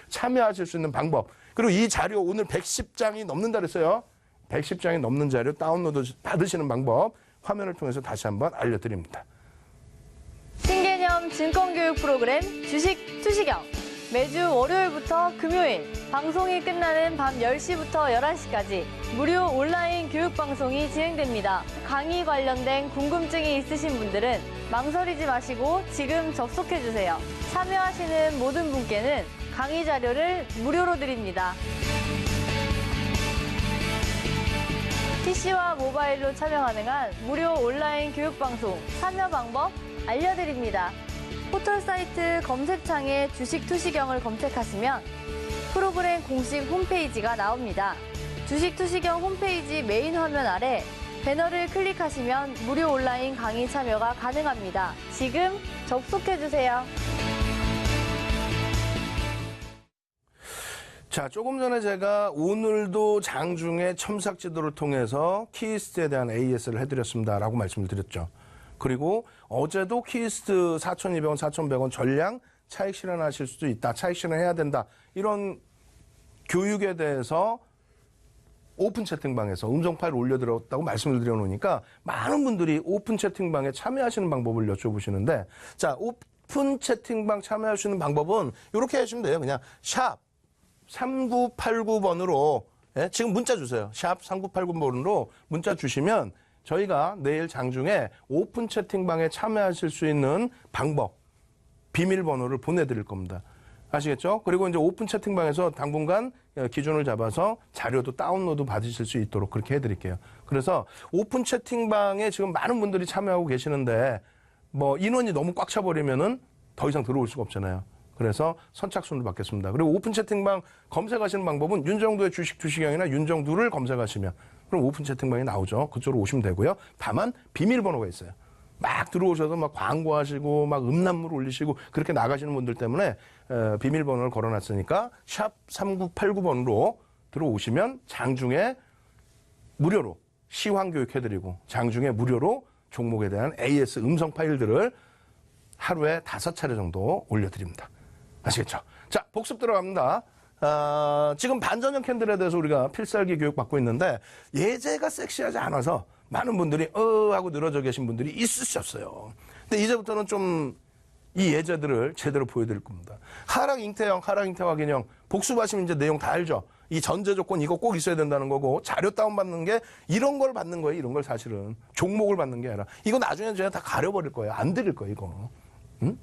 참여하실 수 있는 방법. 그리고 이 자료 오늘 110장이 넘는다 그랬어요. 110장이 넘는 자료 다운로드 받으시는 방법 화면을 통해서 다시 한번 알려드립니다. 신개념 증권교육 프로그램 주식 투시경. 매주 월요일부터 금요일 방송이 끝나는 밤 10시부터 11시까지 무료 온라인 교육 방송이 진행됩니다. 강의 관련된 궁금증이 있으신 분들은 망설이지 마시고 지금 접속해주세요. 참여하시는 모든 분께는 강의 자료를 무료로 드립니다. PC와 모바일로 참여 가능한 무료 온라인 교육 방송 참여 방법 알려드립니다. 포털 사이트 검색창에 주식 투시경을 검색하시면 프로그램 공식 홈페이지가 나옵니다. 주식 투시경 홈페이지 메인 화면 아래 배너를 클릭하시면 무료 온라인 강의 참여가 가능합니다. 지금 접속해주세요. 자, 조금 전에 제가 오늘도 장중에 첨삭지도를 통해서 키이스트에 대한 AS를 해드렸습니다라고 말씀을 드렸죠. 그리고 어제도 키이스트 4,200원, 4,100원 전량 차익 실현하실 수도 있다. 차익 실현해야 된다. 이런 교육에 대해서 오픈 채팅방에서 음성 파일을 올려드렸다고 말씀을 드려놓으니까 많은 분들이 오픈 채팅방에 참여하시는 방법을 여쭤보시는데, 자, 오픈 채팅방 참여하시는 방법은 이렇게 하시면 돼요. 그냥 샵 3989번으로 지금 문자 주세요. 샵 3989번으로 문자 주시면 저희가 내일 장중에 오픈 채팅방에 참여하실 수 있는 방법, 비밀번호를 보내드릴 겁니다. 아시겠죠? 그리고 이제 오픈 채팅방에서 당분간 기준을 잡아서 자료도 다운로드 받으실 수 있도록 그렇게 해드릴게요. 그래서 오픈 채팅방에 지금 많은 분들이 참여하고 계시는데 뭐 인원이 너무 꽉 차버리면은 더 이상 들어올 수가 없잖아요. 그래서 선착순으로 받겠습니다. 그리고 오픈 채팅방 검색하시는 방법은 윤정두의 주식 투시경이나 윤정두를 검색하시면 그럼 오픈 채팅방이 나오죠. 그쪽으로 오시면 되고요. 다만 비밀번호가 있어요. 막 들어오셔서 막 광고하시고 막 음란물 올리시고 그렇게 나가시는 분들 때문에 비밀번호를 걸어놨으니까 샵 3989번으로 들어오시면 장중에 무료로 시황교육 해드리고 장중에 무료로 종목에 대한 AS 음성 파일들을 하루에 5차례 정도 올려드립니다. 아시겠죠? 자, 복습 들어갑니다. 지금 반전형 캔들에 대해서 우리가 필살기 교육 받고 있는데 예제가 섹시하지 않아서 많은 분들이 하고 늘어져 계신 분들이 있으셨어요. 근데 이제부터는 좀 이 예제들을 제대로 보여드릴 겁니다. 하락 잉태형, 하락 잉태 확인형 복습하시면 이제 내용 다 알죠? 이 전제 조건 이거 꼭 있어야 된다는 거고 자료 다운받는 게 이런 걸 받는 거예요. 이런 걸 사실은. 종목을 받는 게 아니라 이거 나중에 제가 다 가려버릴 거예요. 안 드릴 거예요. 이거. 응?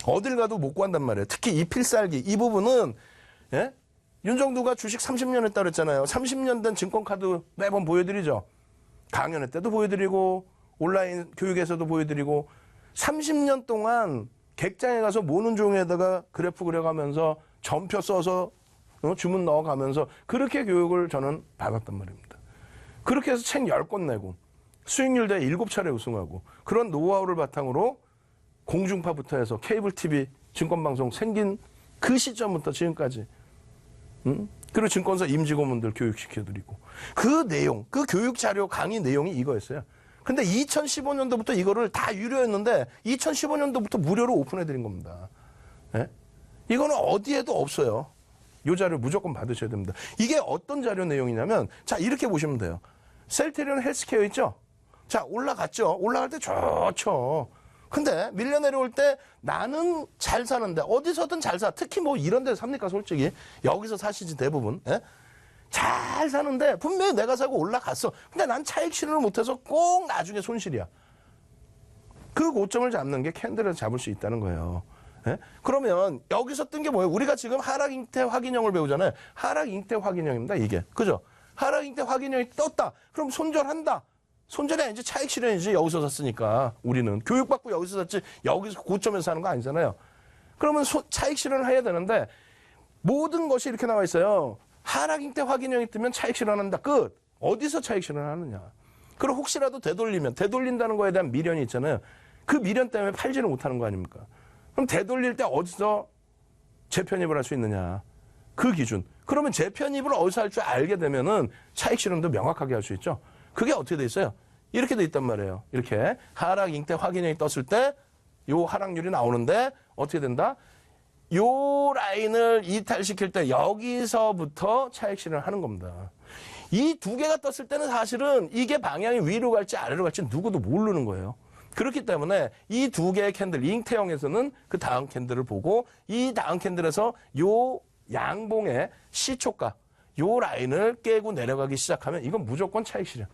어딜 가도 못 구한단 말이에요. 특히 이 필살기 이 부분은 예? 윤정두가 주식 30년 했다 그랬잖아요. 30년 된 증권카드 매번 보여드리죠. 강연회 때도 보여드리고 온라인 교육에서도 보여드리고 30년 동안 객장에 가서 모는 종이에다가 그래프 그려가면서 점표 써서 주문 넣어가면서 그렇게 교육을 저는 받았단 말입니다. 그렇게 해서 책 10권 내고 수익률 대 7차례 우승하고 그런 노하우를 바탕으로 공중파부터 해서 케이블 TV 증권방송 생긴 그 시점부터 지금까지 그리고 증권사 임직원분들 교육시켜드리고 그 내용, 그 교육자료 강의 내용이 이거였어요. 근데 2015년도부터 이거를 다 유료였는데 2015년도부터 무료로 오픈해드린 겁니다. 예? 이거는 어디에도 없어요. 이 자료 무조건 받으셔야 됩니다. 이게 어떤 자료 내용이냐면 자 이렇게 보시면 돼요. 셀테리온 헬스케어 있죠? 자 올라갔죠? 올라갈 때 좋죠. 근데 밀려 내려올 때 나는 잘 사는데 어디서든 잘 사. 특히 뭐 이런 데서 삽니까 솔직히. 여기서 사시지 대부분. 예? 잘 사는데 분명히 내가 사고 올라갔어. 근데 난 차익 실현을 못해서 꼭 나중에 손실이야. 그 고점을 잡는 게 캔들에서 잡을 수 있다는 거예요. 예? 그러면 여기서 뜬 게 뭐예요? 우리가 지금 하락 잉태 확인형을 배우잖아요. 하락 잉태 확인형입니다. 이게. 그죠? 하락 잉태 확인형이 떴다. 그럼 손절한다. 손절이 아니지 차익 실현이지. 여기서 샀으니까 우리는 교육받고 여기서 샀지 여기서 고점에서 사는 거 아니잖아요. 그러면 차익 실현을 해야 되는데 모든 것이 이렇게 나와 있어요. 하락 잉태 확인형이 뜨면 차익 실현한다. 끝. 어디서 차익 실현하느냐. 그리고 혹시라도 되돌린다는 거에 대한 미련이 있잖아요. 그 미련 때문에 팔지를 못하는 거 아닙니까? 그럼 되돌릴 때 어디서 재편입을 할 수 있느냐. 그 기준. 그러면 재편입을 어디서 할 줄 알게 되면은 차익 실현도 명확하게 할 수 있죠. 그게 어떻게 돼 있어요? 이렇게 돼 있단 말이에요. 이렇게 하락 잉태 확인형이 떴을 때 요 하락률이 나오는데 어떻게 된다? 요 라인을 이탈시킬 때 여기서부터 차익 실현을 하는 겁니다. 이 두 개가 떴을 때는 사실은 이게 방향이 위로 갈지 아래로 갈지 누구도 모르는 거예요. 그렇기 때문에 이 두 개의 캔들, 잉태형에서는 그 다음 캔들을 보고 이 다음 캔들에서 요 양봉의 시초가, 요 라인을 깨고 내려가기 시작하면 이건 무조건 차익 실현.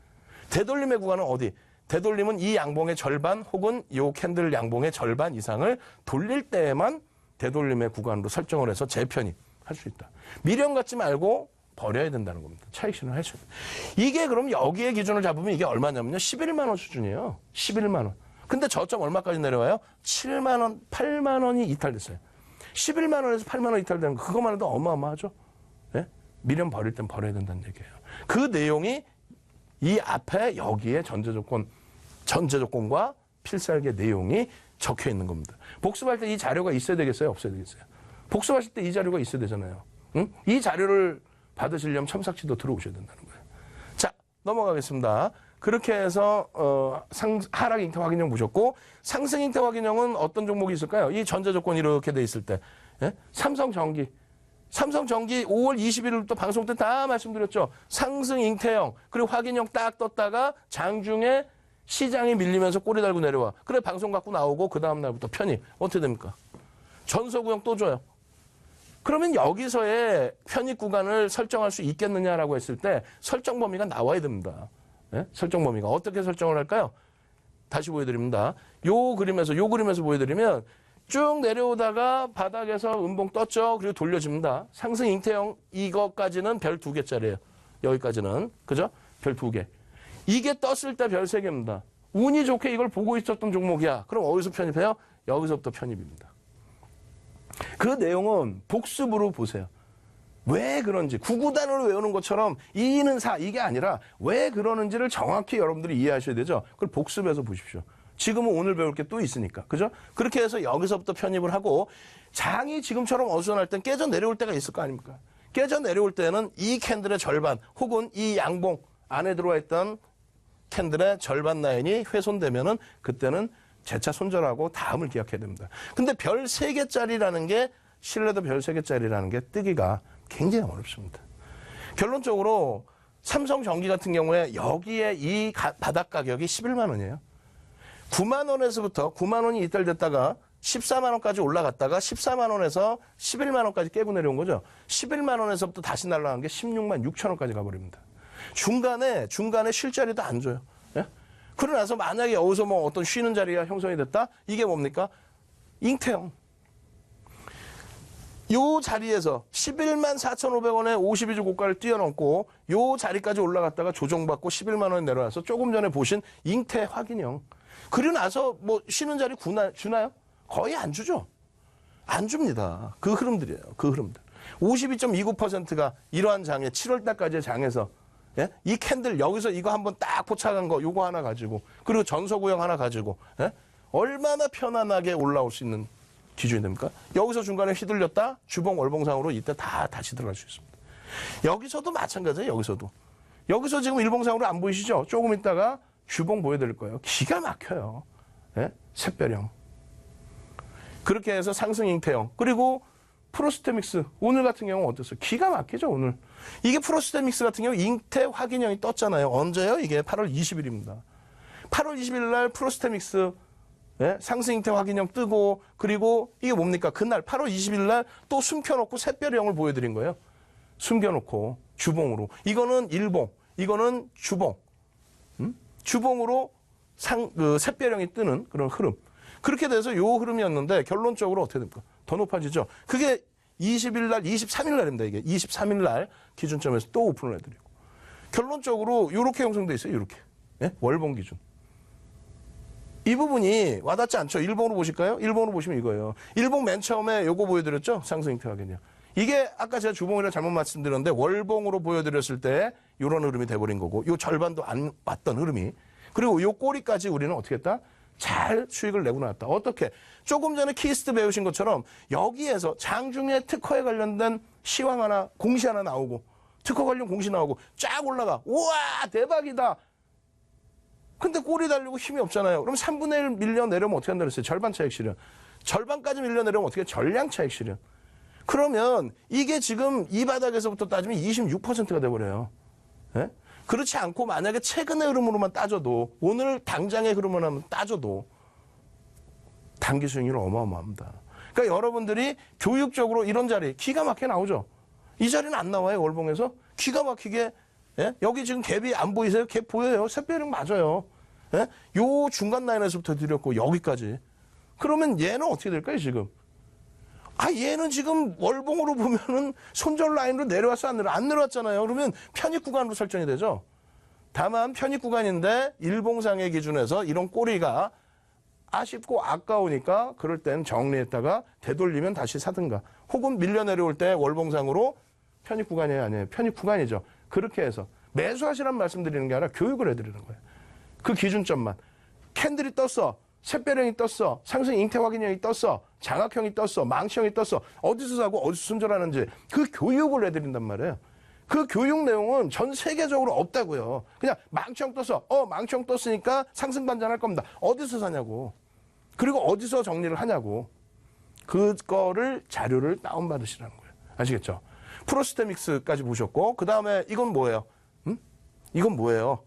되돌림의 구간은 어디? 되돌림은 이 양봉의 절반 혹은 요 캔들 양봉의 절반 이상을 돌릴 때에만 되돌림의 구간으로 설정을 해서 재편입 할 수 있다. 미련 갖지 말고 버려야 된다는 겁니다. 차익 실현을 할 수 있다. 이게 그럼 여기에 기준을 잡으면 이게 얼마냐면요. 11만 원 수준이에요. 11만 원. 근데 저점 얼마까지 내려와요? 7만 원, 8만 원이 이탈됐어요. 11만 원에서 8만 원 이탈되는 거 그것만 해도 어마어마하죠. 네? 미련 버릴 땐 버려야 된다는 얘기예요. 그 내용이 이 앞에 여기에 전제조건과 필살기 내용이 적혀 있는 겁니다. 복습할 때 이 자료가 있어야 되겠어요? 없어야 되겠어요? 복습하실 때 이 자료가 있어야 되잖아요. 응? 이 자료를 받으시려면 첨삭지도 들어오셔야 된다는 거예요. 자, 넘어가겠습니다. 그렇게 해서 하락 잉태 확인형 보셨고, 상승 잉태 확인형은 어떤 종목이 있을까요? 이 전제조건이 이렇게 돼 있을 때. 예? 삼성전기 5월 21일 또 방송 때 다 말씀드렸죠. 상승 잉태형 그리고 확인형 딱 떴다가 장중에 시장이 밀리면서 꼬리 달고 내려와. 그래 방송 갖고 나오고 그 다음 날부터 편입. 어떻게 됩니까? 전서구형 또 줘요. 그러면 여기서의 편입 구간을 설정할 수 있겠느냐라고 했을 때 설정 범위가 나와야 됩니다. 예? 설정 범위가 어떻게 설정을 할까요? 다시 보여드립니다. 요 그림에서 보여드리면 쭉 내려오다가 바닥에서 음봉 떴죠. 그리고 돌려집니다. 상승 잉태형 이것까지는 별 2개짜리예요. 여기까지는. 그죠? 별 2개. 이게 떴을 때 별 3개입니다. 운이 좋게 이걸 보고 있었던 종목이야. 그럼 어디서 편입해요? 여기서부터 편입입니다. 그 내용은 복습으로 보세요. 왜 그런지 구구단으로 외우는 것처럼 2는 4 이게 아니라 왜 그러는지를 정확히 여러분들이 이해하셔야 되죠. 그걸 복습해서 보십시오. 지금은 오늘 배울 게 또 있으니까. 그죠? 그렇게 해서 여기서부터 편입을 하고 장이 지금처럼 어수선할 땐 깨져 내려올 때가 있을 거 아닙니까? 깨져 내려올 때는 이 캔들의 절반 혹은 이 양봉 안에 들어와 있던 캔들의 절반 라인이 훼손되면은 그때는 재차 손절하고 다음을 기약해야 됩니다. 근데 별 3개짜리라는 게 신뢰도 별 3개짜리라는 게 뜨기가 굉장히 어렵습니다. 결론적으로 삼성전기 같은 경우에 여기에 이 바닥 가격이 11만 원이에요. 9만 원에서부터 9만 원이 이탈됐다가 14만 원까지 올라갔다가 14만 원에서 11만 원까지 깨고 내려온 거죠. 11만 원에서부터 다시 날아간 게 16만 6천 원까지 가버립니다. 중간에 쉴 자리도 안 줘요. 예? 그러고 나서 만약에 여기서 뭐 어떤 쉬는 자리가 형성이 됐다? 이게 뭡니까? 잉태형. 요 자리에서 11만 4,500원에 52주 고가를 뛰어넘고 요 자리까지 올라갔다가 조정받고 11만 원에 내려와서 조금 전에 보신 잉태 확인형. 그리고 나서 뭐 쉬는 자리 주나요? 거의 안 주죠. 안 줍니다. 그 흐름들이에요. 그 흐름들. 52.29%가 이러한 장에 7월 달까지의 장에서 예? 이 캔들 여기서 이거 한번 딱 포착한 거 요거 하나 가지고 그리고 전서구형 하나 가지고 예? 얼마나 편안하게 올라올 수 있는 기준이 됩니까? 여기서 중간에 휘둘렸다 주봉 월봉상으로 이때 다 다시 들어갈 수 있습니다. 여기서도 마찬가지예요. 여기서 지금 일봉상으로 안 보이시죠? 조금 있다가 주봉 보여드릴 거예요. 기가 막혀요. 예? 샛별형. 그렇게 해서 상승 잉태형 그리고 프로스테믹스 오늘 같은 경우는 어땠어요? 기가 막히죠 오늘. 이게 프로스테믹스 같은 경우 잉태 확인형이 떴잖아요. 언제요? 이게 8월 20일입니다. 8월 20일 날 프로스테믹스 예? 상승 잉태 확인형 뜨고 그리고 이게 뭡니까? 그날 8월 20일 날 또 숨겨놓고 샛별형을 보여드린 거예요. 숨겨놓고 주봉으로. 이거는 일봉, 이거는 주봉. 주봉으로 샛별형이 뜨는 그런 흐름. 그렇게 돼서 요 흐름이었는데 결론적으로 어떻게 됩니까? 더 높아지죠. 그게 20일 날, 23일 날입니다. 이게 23일 날 기준점에서 또 오픈을 해드리고. 결론적으로 요렇게 형성돼 있어요. 요렇게. 예? 월봉 기준. 이 부분이 와닿지 않죠? 일봉으로 보실까요? 일봉으로 보시면 이거예요. 일봉 맨 처음에 요거 보여드렸죠? 상승 잉태 확인이요. 이게 아까 제가 주봉이라 잘못 말씀드렸는데 월봉으로 보여드렸을 때 요런 흐름이 돼버린 거고 요 절반도 안 왔던 흐름이 그리고 요 꼬리까지 우리는 어떻게 했다? 잘 수익을 내고 나왔다. 어떻게? 조금 전에 키스트 배우신 것처럼 여기에서 장중에 특허에 관련된 시황 하나, 공시 하나 나오고 특허 관련 공시 나오고 쫙 올라가. 우와 대박이다. 근데 꼬리 달리고 힘이 없잖아요. 그럼 3분의 1 밀려 내려면 어떻게 한다 그랬어요? 절반 차익 실현. 절반까지 밀려내려면 어떻게 전량 차익 실현. 그러면 이게 지금 이 바닥에서부터 따지면 26%가 돼버려요. 예? 그렇지 않고 만약에 최근의 흐름으로만 따져도 오늘 당장의 흐름으로만 따져도 단기 수익률은 어마어마합니다. 그러니까 여러분들이 교육적으로 이런 자리 기가 막히게 나오죠. 이 자리는 안 나와요. 월봉에서. 기가 막히게. 예? 여기 지금 갭이 안 보이세요? 갭 보여요. 샛별형 맞아요. 예? 요 중간 라인에서부터 드렸고 여기까지. 그러면 얘는 어떻게 될까요 지금? 얘는 지금 월봉으로 보면은 손절 라인으로 내려왔어 안 내려왔잖아요. 그러면 편입 구간으로 설정이 되죠. 다만 편입 구간인데 일봉상의 기준에서 이런 꼬리가 아쉽고 아까우니까 그럴 땐 정리했다가 되돌리면 다시 사든가. 혹은 밀려 내려올 때 월봉상으로 편입 구간이 아니에요. 편입 구간이죠. 그렇게 해서 매수하시란 말씀드리는 게 아니라 교육을 해드리는 거예요. 그 기준점만. 캔들이 떴어. 샛별형이 떴어. 상승 잉태 확인형이 떴어. 장악형이 떴어. 망치형이 떴어. 어디서 사고 어디서 손절하는지 그 교육을 해드린단 말이에요. 그 교육 내용은 전 세계적으로 없다고요. 그냥 망치형 떴어. 망치형 떴으니까 상승 반전할 겁니다. 어디서 사냐고. 그리고 어디서 정리를 하냐고. 그거를 자료를 다운받으시라는 거예요. 아시겠죠? 프로스테믹스까지 보셨고 그 다음에 이건 뭐예요? 이건 뭐예요?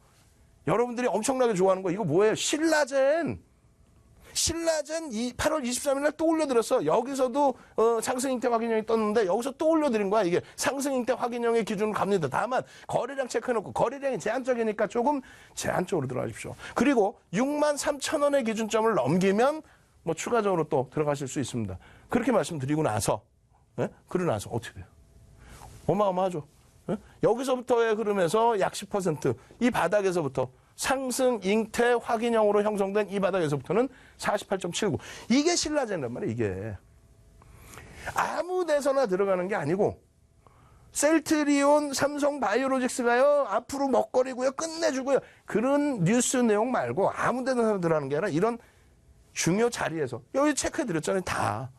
여러분들이 엄청나게 좋아하는 거 이거 뭐예요? 신라젠 8월 23일 날 또 올려드렸어. 여기서도 상승 잉태 확인형이 떴는데 여기서 또 올려드린 거야. 이게 상승 잉태 확인형의 기준으로 갑니다. 다만 거래량 체크해놓고 거래량이 제한적이니까 조금 제한적으로 들어가십시오. 그리고 63,000원의 기준점을 넘기면 뭐 추가적으로 또 들어가실 수 있습니다. 그렇게 말씀드리고 나서 그러고 나서 어떻게 돼요? 어마어마하죠. 여기서부터의 흐름에서 약 10% 이 바닥에서부터 상승 잉태 확인형으로 형성된 이 바닥에서부터는 48.79. 이게 신라젠이란 말이에요. 이게 아무 데서나 들어가는 게 아니고 셀트리온, 삼성바이오로직스가요 앞으로 먹거리고요 끝내주고요 그런 뉴스 내용 말고 아무 데나 들어가는 게 아니라 이런 중요 자리에서 여기 체크해드렸잖아요. 다.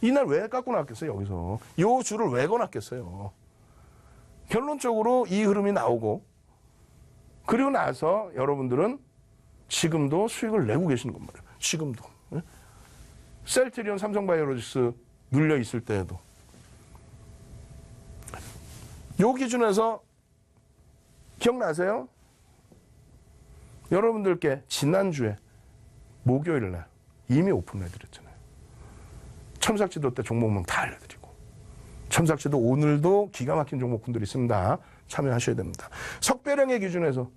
이날 왜 갖고 나왔겠어요? 여기서 요 줄을 왜 꺼놨겠어요? 결론적으로 이 흐름이 나오고 그리고 나서 여러분들은 지금도 수익을 내고 계시는 것 말이에요. 지금도. 셀트리온, 삼성바이오로직스 눌려 있을 때에도. 요 기준에서 기억나세요? 여러분들께 지난주에 목요일 날 이미 오픈해드렸잖아요. 첨삭지도 때 종목명 다 알려드리고 첨삭지도 오늘도 기가 막힌 종목분들이 있습니다. 참여하셔야 됩니다. 석배령의 기준에서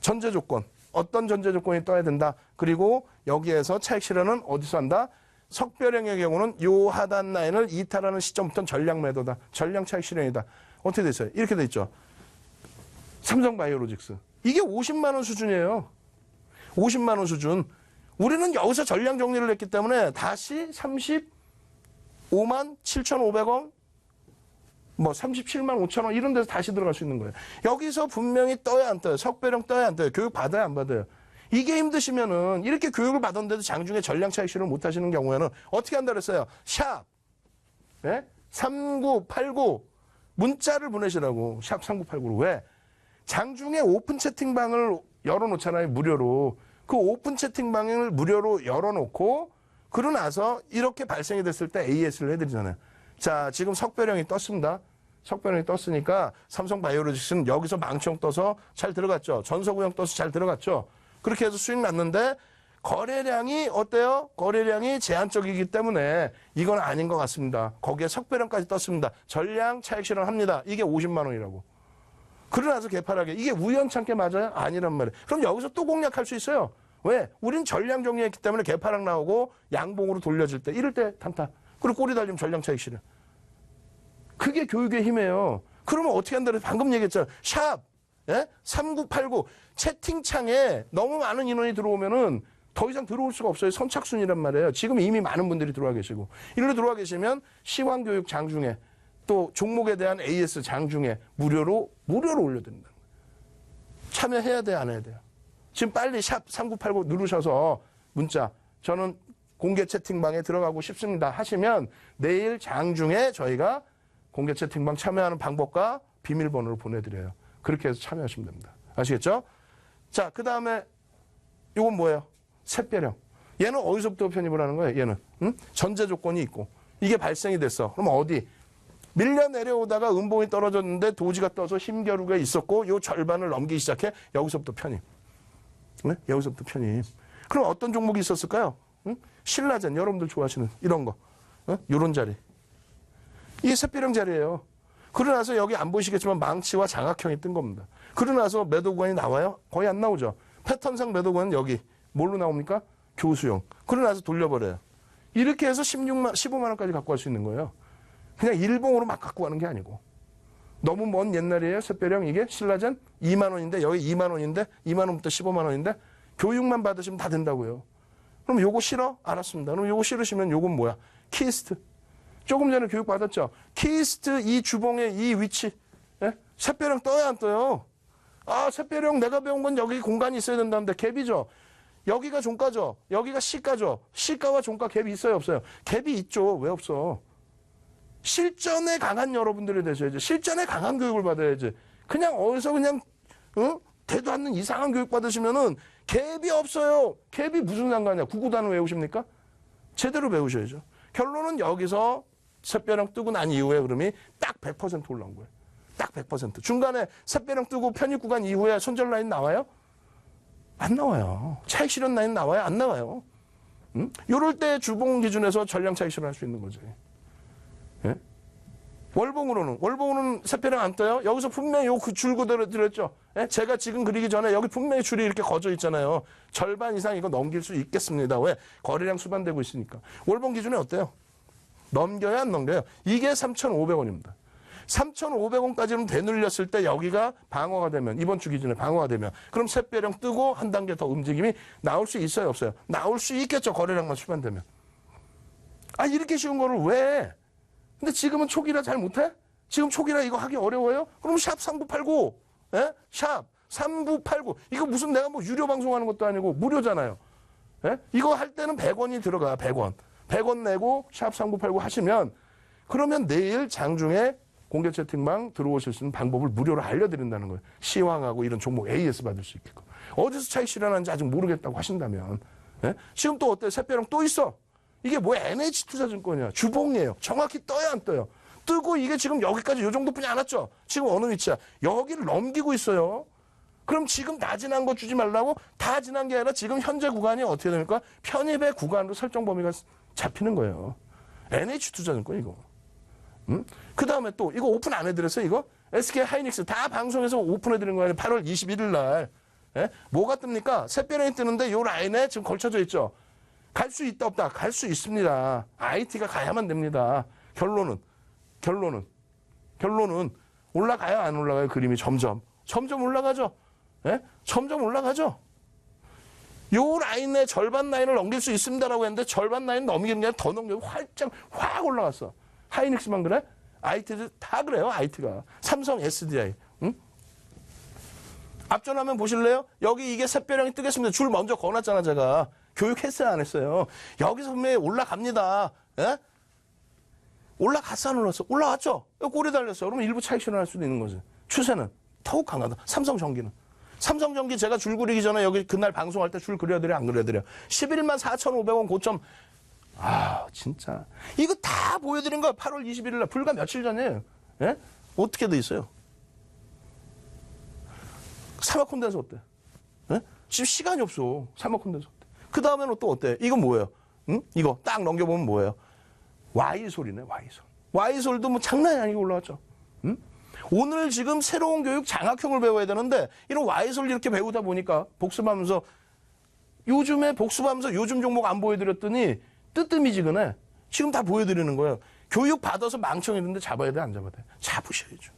전제 조건, 어떤 전제 조건이 떠야 된다. 그리고 여기에서 차익 실현은 어디서 한다? 석배령의 경우는 요 하단 라인을 이탈하는 시점부터는 전량 매도다. 전량 차익 실현이다. 어떻게 됐어요? 이렇게 돼 있죠. 삼성바이오로직스. 이게 50만 원 수준이에요. 50만 원 수준. 우리는 여기서 전량 정리를 했기 때문에 다시 35만 7,500원 뭐 37만 5천 원 이런 데서 다시 들어갈 수 있는 거예요. 여기서 분명히 떠야 안 떠요. 석배령 떠야 안 떠요. 교육 받아야 안 받아요. 이게 힘드시면은 이렇게 교육을 받았는데도 장중에 전량 차익 실현을 못 하시는 경우에는 어떻게 한다 그랬어요? 샵 3989 문자를 보내시라고. 샵 3989로. 왜? 장중에 오픈 채팅방을 열어놓잖아요. 무료로. 그 오픈 채팅방을 무료로 열어놓고 그러고 나서 이렇게 발생이 됐을 때 AS를 해드리잖아요. 자, 지금 석배령이 떴습니다. 석배령이 떴으니까 삼성바이오로직스는 여기서 망치형 떠서 잘 들어갔죠. 전서구형 떠서 잘 들어갔죠. 그렇게 해서 수익 났는데 거래량이 어때요? 거래량이 제한적이기 때문에 이건 아닌 것 같습니다. 거기에 석배령까지 떴습니다. 전량 차익 실현합니다. 이게 50만 원이라고. 그러고 나서 개파락에 이게 우연찮게 맞아요? 아니란 말이에요. 그럼 여기서 또 공략할 수 있어요. 왜? 우린 전량 정리했기 때문에 개파락 나오고 양봉으로 돌려질 때 이럴 때 단타. 그리고 꼬리 달리면 전량 차익 실현. 그게 교육의 힘이에요. 그러면 어떻게 한다고 방금 얘기했잖아요. 샵 3989 채팅창에 너무 많은 인원이 들어오면은 더 이상 들어올 수가 없어요. 선착순이란 말이에요. 지금 이미 많은 분들이 들어와 계시고 이리로 들어와 계시면 시황교육 장중에 또 종목에 대한 AS 장중에 무료로 올려드린다. 참여해야 돼요, 안 해야 돼요? 지금 빨리 샵 3989 누르셔서 문자 저는 공개 채팅방에 들어가고 싶습니다 하시면 내일 장중에 저희가 공개 채팅방 참여하는 방법과 비밀번호를 보내드려요. 그렇게 해서 참여하시면 됩니다. 아시겠죠? 자, 그 다음에 이건 뭐예요? 샛별형. 얘는 어디서부터 편입을 하는 거예요? 얘는 전제 조건이 있고 이게 발생이 됐어. 그럼 어디? 밀려 내려오다가 음봉이 떨어졌는데 도지가 떠서 힘겨루가 있었고 요 절반을 넘기기 시작해. 여기서부터 편입. 네? 여기서부터 편입. 그럼 어떤 종목이 있었을까요? 신라젠, 여러분들 좋아하시는 이런 거. 요런 자리. 이게 샛별형 자리예요. 그러고 나서 여기 안 보이시겠지만 망치와 장악형이 뜬 겁니다. 그러고 나서 매도 구간이 나와요? 거의 안 나오죠. 패턴상 매도 구간은 여기. 뭘로 나옵니까? 교수형. 그러고 나서 돌려버려요. 이렇게 해서 15만 원까지 갖고 갈 수 있는 거예요. 그냥 일봉으로 막 갖고 가는 게 아니고. 너무 먼 옛날이에요. 샛별형 이게 신라젠 2만 원인데 여기 2만 원인데 2만 원부터 15만 원인데 교육만 받으시면 다 된다고요. 그럼 요거 싫어? 알았습니다. 그럼 요거 싫으시면 요건 뭐야? 키스트. 조금 전에 교육 받았죠. 키스트 이 주봉의 이 위치. 예? 샛별형 떠요 안 떠요? 아 샛별형 내가 배운 건 여기 공간이 있어야 된다는데 갭이죠. 여기가 종가죠. 여기가 시가죠. 시가와 종가 갭이 있어요 없어요? 갭이 있죠. 왜 없어? 실전에 강한 여러분들이 되셔야지. 실전에 강한 교육을 받아야지. 그냥 어디서 그냥 되도 않는 이상한 교육 받으시면은 갭이 없어요. 갭이 무슨 상관이야. 구구단을 외우십니까? 제대로 배우셔야죠. 결론은 여기서 샛별형 뜨고 난 이후에 그럼이 딱 100% 올라온 거예요. 딱 100%. 중간에 샛별형 뜨고 편입 구간 이후에 손절 라인 나와요? 안 나와요. 차익 실현 라인 나와요? 안 나와요. 요럴 때 주봉 기준에서 전량 차익 실현할 수 있는 거죠. 예? 월봉으로는 샛별형 안 떠요? 여기서 분명히 요 줄 그대로 들었죠? 예? 제가 지금 그리기 전에 여기 분명히 줄이 이렇게 거져 있잖아요. 절반 이상 이거 넘길 수 있겠습니다. 왜? 거래량 수반되고 있으니까. 월봉 기준에 어때요? 넘겨야 안 넘겨요? 이게 3,500원입니다. 3,500원까지는 되눌렸을 때 여기가 방어가 되면 이번 주 기준에 방어가 되면 그럼 샛별형 뜨고 한 단계 더 움직임이 나올 수 있어요 없어요? 나올 수 있겠죠. 거래량만 수반되면. 아 이렇게 쉬운 거를 왜? 근데 지금은 초기라 잘 못해? 지금 초기라 이거 하기 어려워요? 그럼 샵 3989 예? 샵 3989 이거 무슨 내가 뭐 유료 방송하는 것도 아니고 무료잖아요. 예? 이거 할 때는 100원이 들어가 100원. 100원 내고 샵 3989 하시면 그러면 내일 장중에 공개 채팅방 들어오실 수 있는 방법을 무료로 알려드린다는 거예요. 시황하고 이런 종목 AS 받을 수 있게끔. 어디서 차익 실현하는지 아직 모르겠다고 하신다면 예? 지금 또 어때요? 샛별형 또 있어. 이게 뭐야? NH투자증권이야. 주봉이에요. 정확히 떠야 안 떠요? 뜨고 이게 지금 여기까지 요 정도뿐이 안 왔죠? 지금 어느 위치야? 여기를 넘기고 있어요. 그럼 지금 다 지난 거 주지 말라고? 다 지난 게 아니라 지금 현재 구간이 어떻게 됩니까? 편입의 구간으로 설정 범위가 잡히는 거예요. NH투자증권 이거. 그 다음에 또 이거 오픈 안 해드렸어요 이거? SK 하이닉스 다 방송에서 오픈해드린 거 아니에요? 8월 21일 날. 예? 뭐가 뜹니까? 샛별형이 뜨는데 요 라인에 지금 걸쳐져 있죠? 갈 수 있다 없다? 갈 수 있습니다. IT가 가야만 됩니다. 결론은 올라가요 안 올라가요? 그림이 점점 올라가죠. 예? 점점 올라가죠. 요 라인의 절반 라인을 넘길 수 있습니다라고 했는데 절반 라인 넘기는 게 아니라 더 넘기고 활짝 확 올라갔어. 하이닉스만 그래? IT도 다 그래요. IT가. 삼성 SDI. 응? 앞전화면 보실래요? 여기 이게 샛별형이 뜨겠습니다. 줄 먼저 거놨잖아 제가. 교육했어요 안 했어요? 여기서 분명히 올라갑니다. 예? 올라갔어 안 올랐어? 올라왔죠? 꼬리 달렸어. 그러면 일부 차익 실현할 수도 있는 거지. 추세는 더욱 강하다. 삼성전기는. 삼성전기 제가 줄 그리기 전에 여기 그날 방송할 때 줄 그려드려 안 그려드려? 11만 4,500원 고점. 아 진짜 이거 다 보여드린 거야. 8월 21일 날 불과 며칠 전이에요. 예? 어떻게 돼 있어요? 사마콘덴서 어때? 예? 지금 시간이 없어. 사마콘덴서 어때? 그 다음에는 또 어때? 이건 뭐예요? 응? 이거 딱 넘겨보면 뭐예요? Y솔이네. Y솔도 뭐 장난이 아니고 올라왔죠. 응? 오늘 지금 새로운 교육 장학형을 배워야 되는데 이런 Y솔 이렇게 배우다 보니까 복습하면서 요즘 종목 안 보여드렸더니 뜨뜻미지근해. 지금 다 보여드리는 거예요. 교육 받아서 망청이는데 잡아야 돼 안 잡아야 돼? 잡으셔야죠.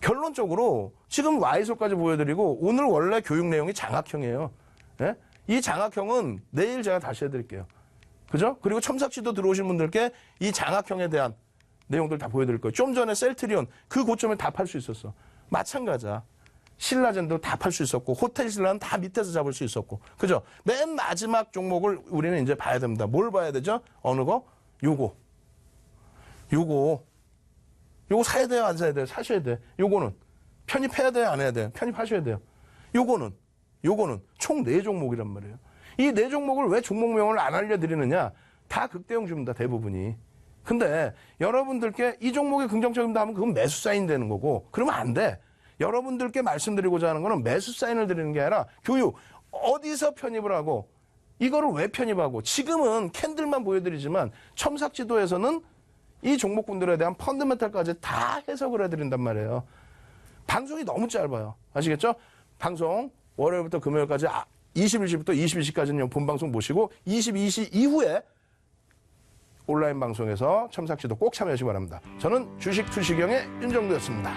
결론적으로 지금 Y솔까지 보여드리고 오늘 원래 교육 내용이 장학형이에요. 예? 이 장학형은 내일 제가 다시 해드릴게요. 그죠? 그리고 첨삭시도 들어오신 분들께 이 장학형에 대한 내용들 다 보여드릴 거예요. 좀 전에 셀트리온 그 고점을 다 팔 수 있었어. 마찬가지야. 신라젠도 다 팔 수 있었고 호텔신라는 다 밑에서 잡을 수 있었고 그죠? 맨 마지막 종목을 우리는 이제 봐야 됩니다. 뭘 봐야 되죠? 어느 거? 요거 사야 돼요 안 사야 돼요? 사셔야 돼. 요거는 편입해야 돼요 안 해야 돼요? 편입하셔야 돼요. 요거는 총 4종목이란 말이에요. 이 네 종목을 왜 종목명을 안 알려드리느냐? 다 극대형 주입니다, 대부분이. 근데 여러분들께 이 종목이 긍정적입니다 하면 그건 매수 사인 되는 거고, 그러면 안 돼. 여러분들께 말씀드리고자 하는 거는 매수 사인을 드리는 게 아니라 교육, 어디서 편입을 하고 이거를 왜 편입하고, 지금은 캔들만 보여드리지만 첨삭지도에서는 이 종목군들에 대한 펀드멘탈까지 다 해석을 해드린단 말이에요. 방송이 너무 짧아요. 아시겠죠? 방송 월요일부터 금요일까지 21시부터 22시까지는 본방송 보시고 22시 이후에 온라인 방송에서 첨삭지도 꼭 참여하시기 바랍니다. 저는 주식 투시경의 윤정도였습니다.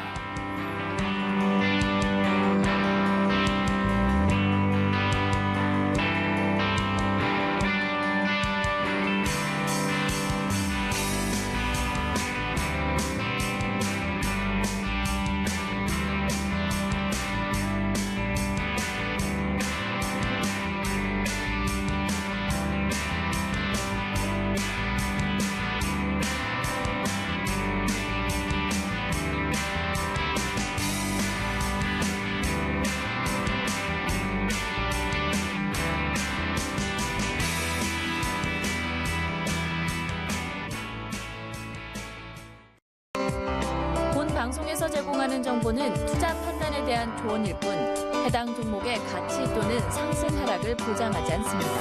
본 방송에서 제공하는 정보는 투자 판단에 대한 조언일 뿐 해당 종목의 가치 또는 상승 하락을 보장하지 않습니다.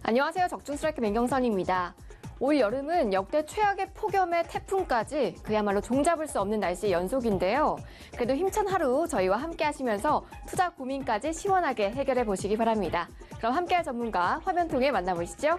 안녕하세요. 적중스트라이크 맹경선입니다. 올 여름은 역대 최악의 폭염에 태풍까지 그야말로 종잡을 수 없는 날씨의 연속인데요. 그래도 힘찬 하루 저희와 함께 하시면서 투자 고민까지 시원하게 해결해 보시기 바랍니다. 그럼 함께할 전문가 화면 통해 만나보시죠.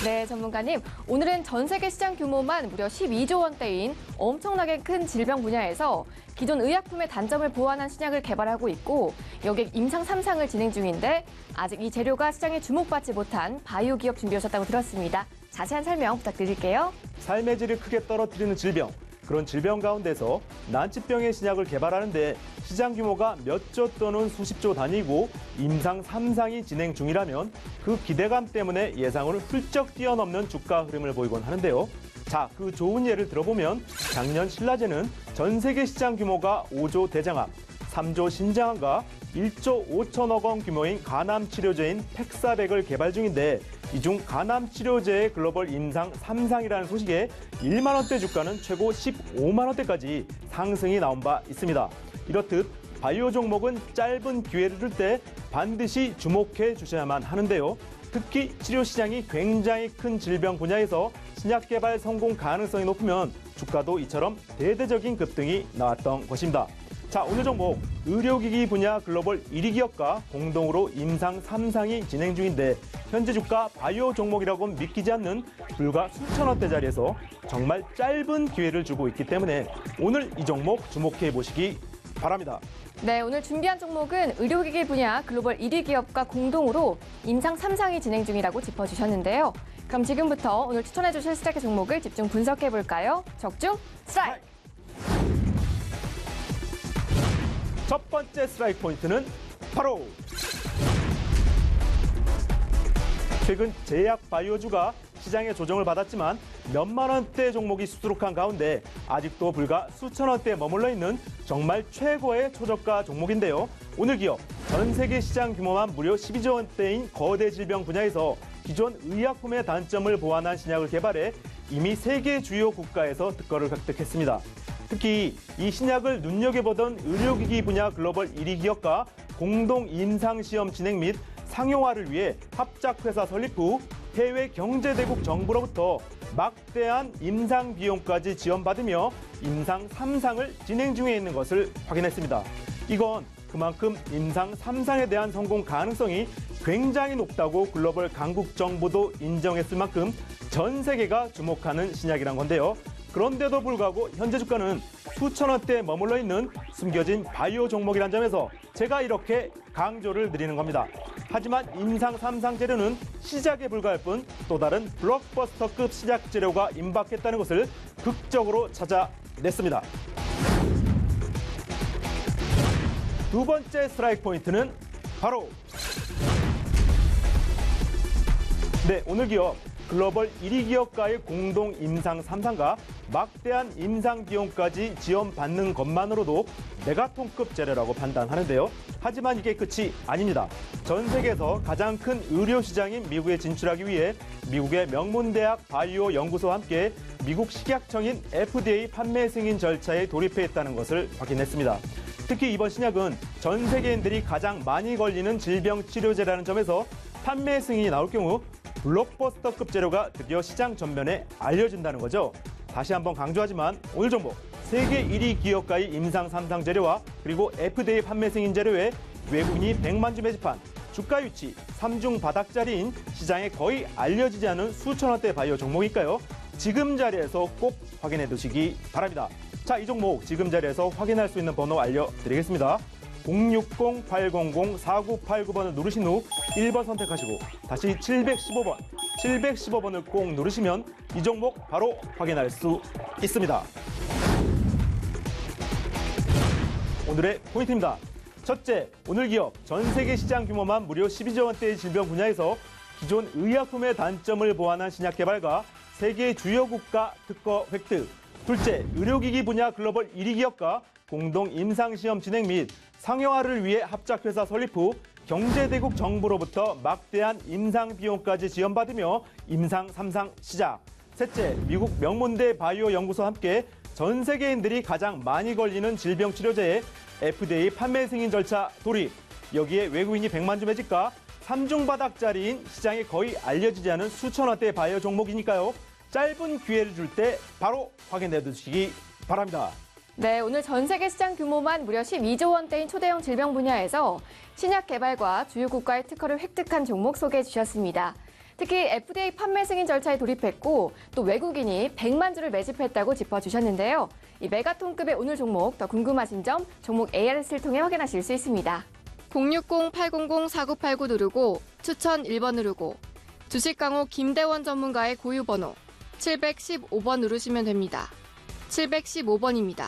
네, 전문가님. 오늘은 전 세계 시장 규모만 무려 12조 원대인 엄청나게 큰 질병 분야에서 기존 의약품의 단점을 보완한 신약을 개발하고 있고 여기에 임상 3상을 진행 중인데 아직 이 재료가 시장에 주목받지 못한 바이오 기업 준비하셨다고 들었습니다. 자세한 설명 부탁드릴게요. 삶의 질을 크게 떨어뜨리는 질병, 그런 질병 가운데서 난치병의 신약을 개발하는데 시장 규모가 몇 조 또는 수십조 단위고 임상 3상이 진행 중이라면 그 기대감 때문에 예상을 훌쩍 뛰어넘는 주가 흐름을 보이곤 하는데요. 자, 그 좋은 예를 들어보면 작년 신라제는 전 세계 시장 규모가 5조 대장암, 3조 신장암과 1조 5천억 원 규모인 간암 치료제인 팩사백을 개발 중인데 이 중 간암 치료제의 글로벌 임상 3상이라는 소식에 1만 원대 주가는 최고 15만 원대까지 상승이 나온 바 있습니다. 이렇듯 바이오 종목은 짧은 기회를 줄 때 반드시 주목해 주셔야만 하는데요. 특히 치료 시장이 굉장히 큰 질병 분야에서 신약 개발 성공 가능성이 높으면 주가도 이처럼 대대적인 급등이 나왔던 것입니다. 자, 오늘 종목 의료기기 분야 글로벌 1위 기업과 공동으로 임상 3상이 진행 중인데 현재 주가 바이오 종목이라고는 믿기지 않는 불과 수천 원대자리에서 정말 짧은 기회를 주고 있기 때문에 오늘 이 종목 주목해 보시기 바랍니다. 네, 오늘 준비한 종목은 의료기기 분야 글로벌 1위 기업과 공동으로 임상 3상이 진행 중이라고 짚어주셨는데요. 그럼 지금부터 오늘 추천해 주실 스트라이크 종목을 집중 분석해 볼까요? 적중 스트라이크! 첫 번째 스트라이크 포인트는 바로 최근 제약 바이오주가 시장의 조정을 받았지만 몇만 원대 종목이 수두룩한 가운데 아직도 불과 수천 원대에 머물러 있는 정말 최고의 초저가 종목인데요. 오늘 기업 전 세계 시장 규모만 무려 12조 원대인 거대 질병 분야에서 기존 의약품의 단점을 보완한 신약을 개발해 이미 세계 주요 국가에서 특허를 획득했습니다. 특히 이 신약을 눈여겨보던 의료기기 분야 글로벌 1위 기업과 공동 임상시험 진행 및 상용화를 위해 합작회사 설립 후 해외 경제대국 정부로부터 막대한 임상 비용까지 지원받으며 임상 3상을 진행 중에 있는 것을 확인했습니다. 이건 그만큼 임상 3상에 대한 성공 가능성이 굉장히 높다고 글로벌 강국 정부도 인정했을 만큼 전 세계가 주목하는 신약이란 건데요. 그런데도 불구하고 현재 주가는 수천 원대에 머물러 있는 숨겨진 바이오 종목이란 점에서 제가 이렇게 강조를 드리는 겁니다. 하지만 임상 3상 재료는 시작에 불과할 뿐 또 다른 블록버스터급 시작 재료가 임박했다는 것을 극적으로 찾아냈습니다. 두 번째 스트라이크 포인트는 바로 오늘 기업 글로벌 1위 기업가의 공동 임상 3상과 막대한 임상 비용까지 지원받는 것만으로도 메가톤급 재료라고 판단하는데요. 하지만 이게 끝이 아닙니다. 전 세계에서 가장 큰 의료 시장인 미국에 진출하기 위해 미국의 명문대학 바이오 연구소와 함께 미국 식약청인 FDA 판매 승인 절차에 돌입했다는 것을 확인했습니다. 특히 이번 신약은 전 세계인들이 가장 많이 걸리는 질병 치료제라는 점에서 판매 승인이 나올 경우 블록버스터급 재료가 드디어 시장 전면에 알려진다는 거죠. 다시 한번 강조하지만 오늘 정보 세계 1위 기업가의 임상 3상 재료와 그리고 FDA 판매 승인 재료에 외국인이 100만 주 매집한 주가 유치 3중 바닥자리인 시장에 거의 알려지지 않은 수천 원대 바이오 종목이니까요. 지금 자리에서 꼭 확인해 두시기 바랍니다. 자, 이 종목 지금 자리에서 확인할 수 있는 번호 알려드리겠습니다. 060-800-4989번을 누르신 후 1번 선택하시고 다시 715번을 꼭 누르시면 이 종목 바로 확인할 수 있습니다. 오늘의 포인트입니다. 첫째, 오늘 기업 전 세계 시장 규모만 무려 12조 원대의 질병 분야에서 기존 의약품의 단점을 보완한 신약 개발과 세계 주요 국가 특허 획득. 둘째, 의료기기 분야 글로벌 1위 기업과 공동 임상시험 진행 및 상용화를 위해 합작회사 설립 후 경제대국 정부로부터 막대한 임상 비용까지 지원받으며 임상 3상 시작. 셋째, 미국 명문대 바이오 연구소와 함께 전 세계인들이 가장 많이 걸리는 질병 치료제에 FDA 판매 승인 절차 돌입. 여기에 외국인이 100만 주 매집과 3중 바닥자리인 시장에 거의 알려지지 않은 수천 원대 바이오 종목이니까요. 짧은 기회를 줄 때 바로 확인해 두시기 바랍니다. 네, 오늘 전 세계 시장 규모만 무려 12조 원대인 초대형 질병 분야에서 신약 개발과 주요 국가의 특허를 획득한 종목 소개해 주셨습니다. 특히 FDA 판매 승인 절차에 돌입했고 또 외국인이 100만 주를 매집했다고 짚어주셨는데요. 이 메가톤급의 오늘 종목 더 궁금하신 점 종목 ARS를 통해 확인하실 수 있습니다. 060-800-4989 누르고 추천 1번 누르고 주식 강호 김대원 전문가의 고유 번호 715번 누르시면 됩니다. 715번입니다.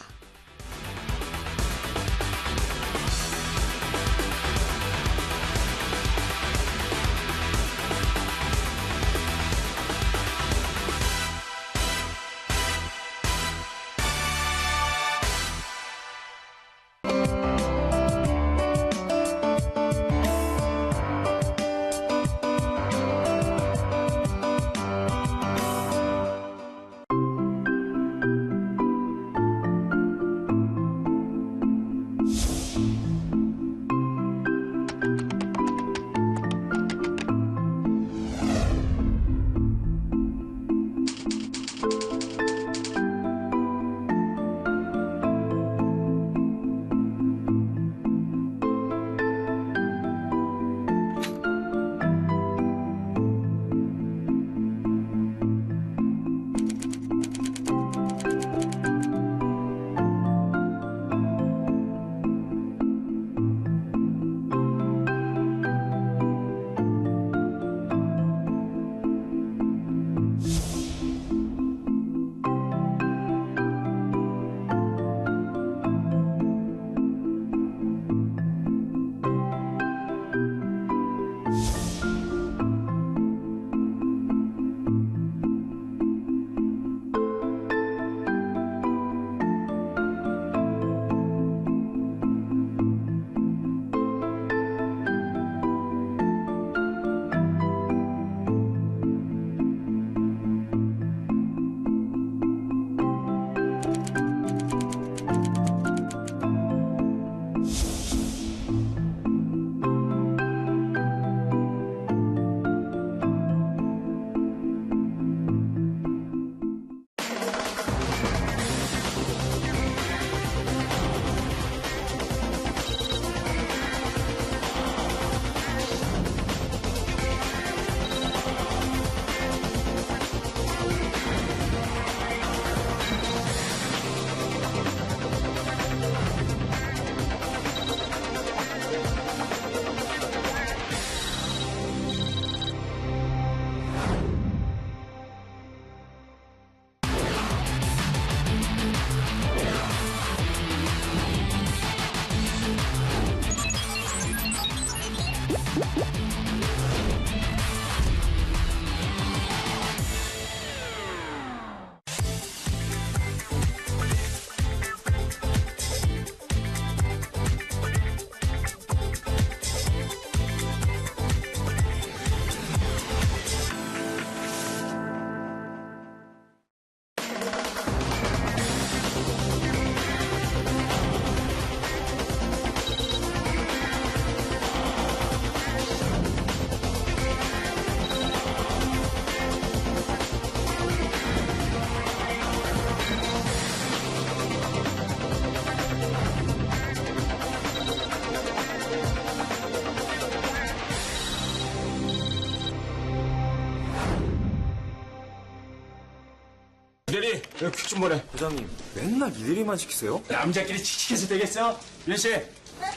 퀵 좀 보내. 부장님, 맨날 이들이만 시키세요? 남자끼리 칙칙해서 되겠어? 윤씨,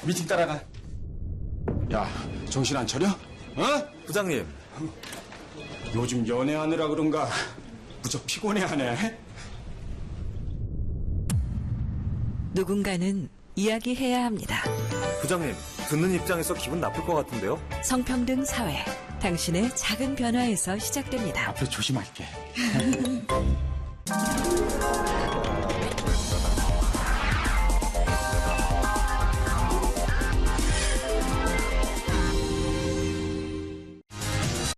미팅 따라가. 야, 정신 안 차려? 부장님, 요즘 연애하느라 그런가 무척 피곤해하네. 누군가는 이야기해야 합니다. 부장님, 듣는 입장에서 기분 나쁠 것 같은데요? 성평등 사회, 당신의 작은 변화에서 시작됩니다. 앞으로 조심할게.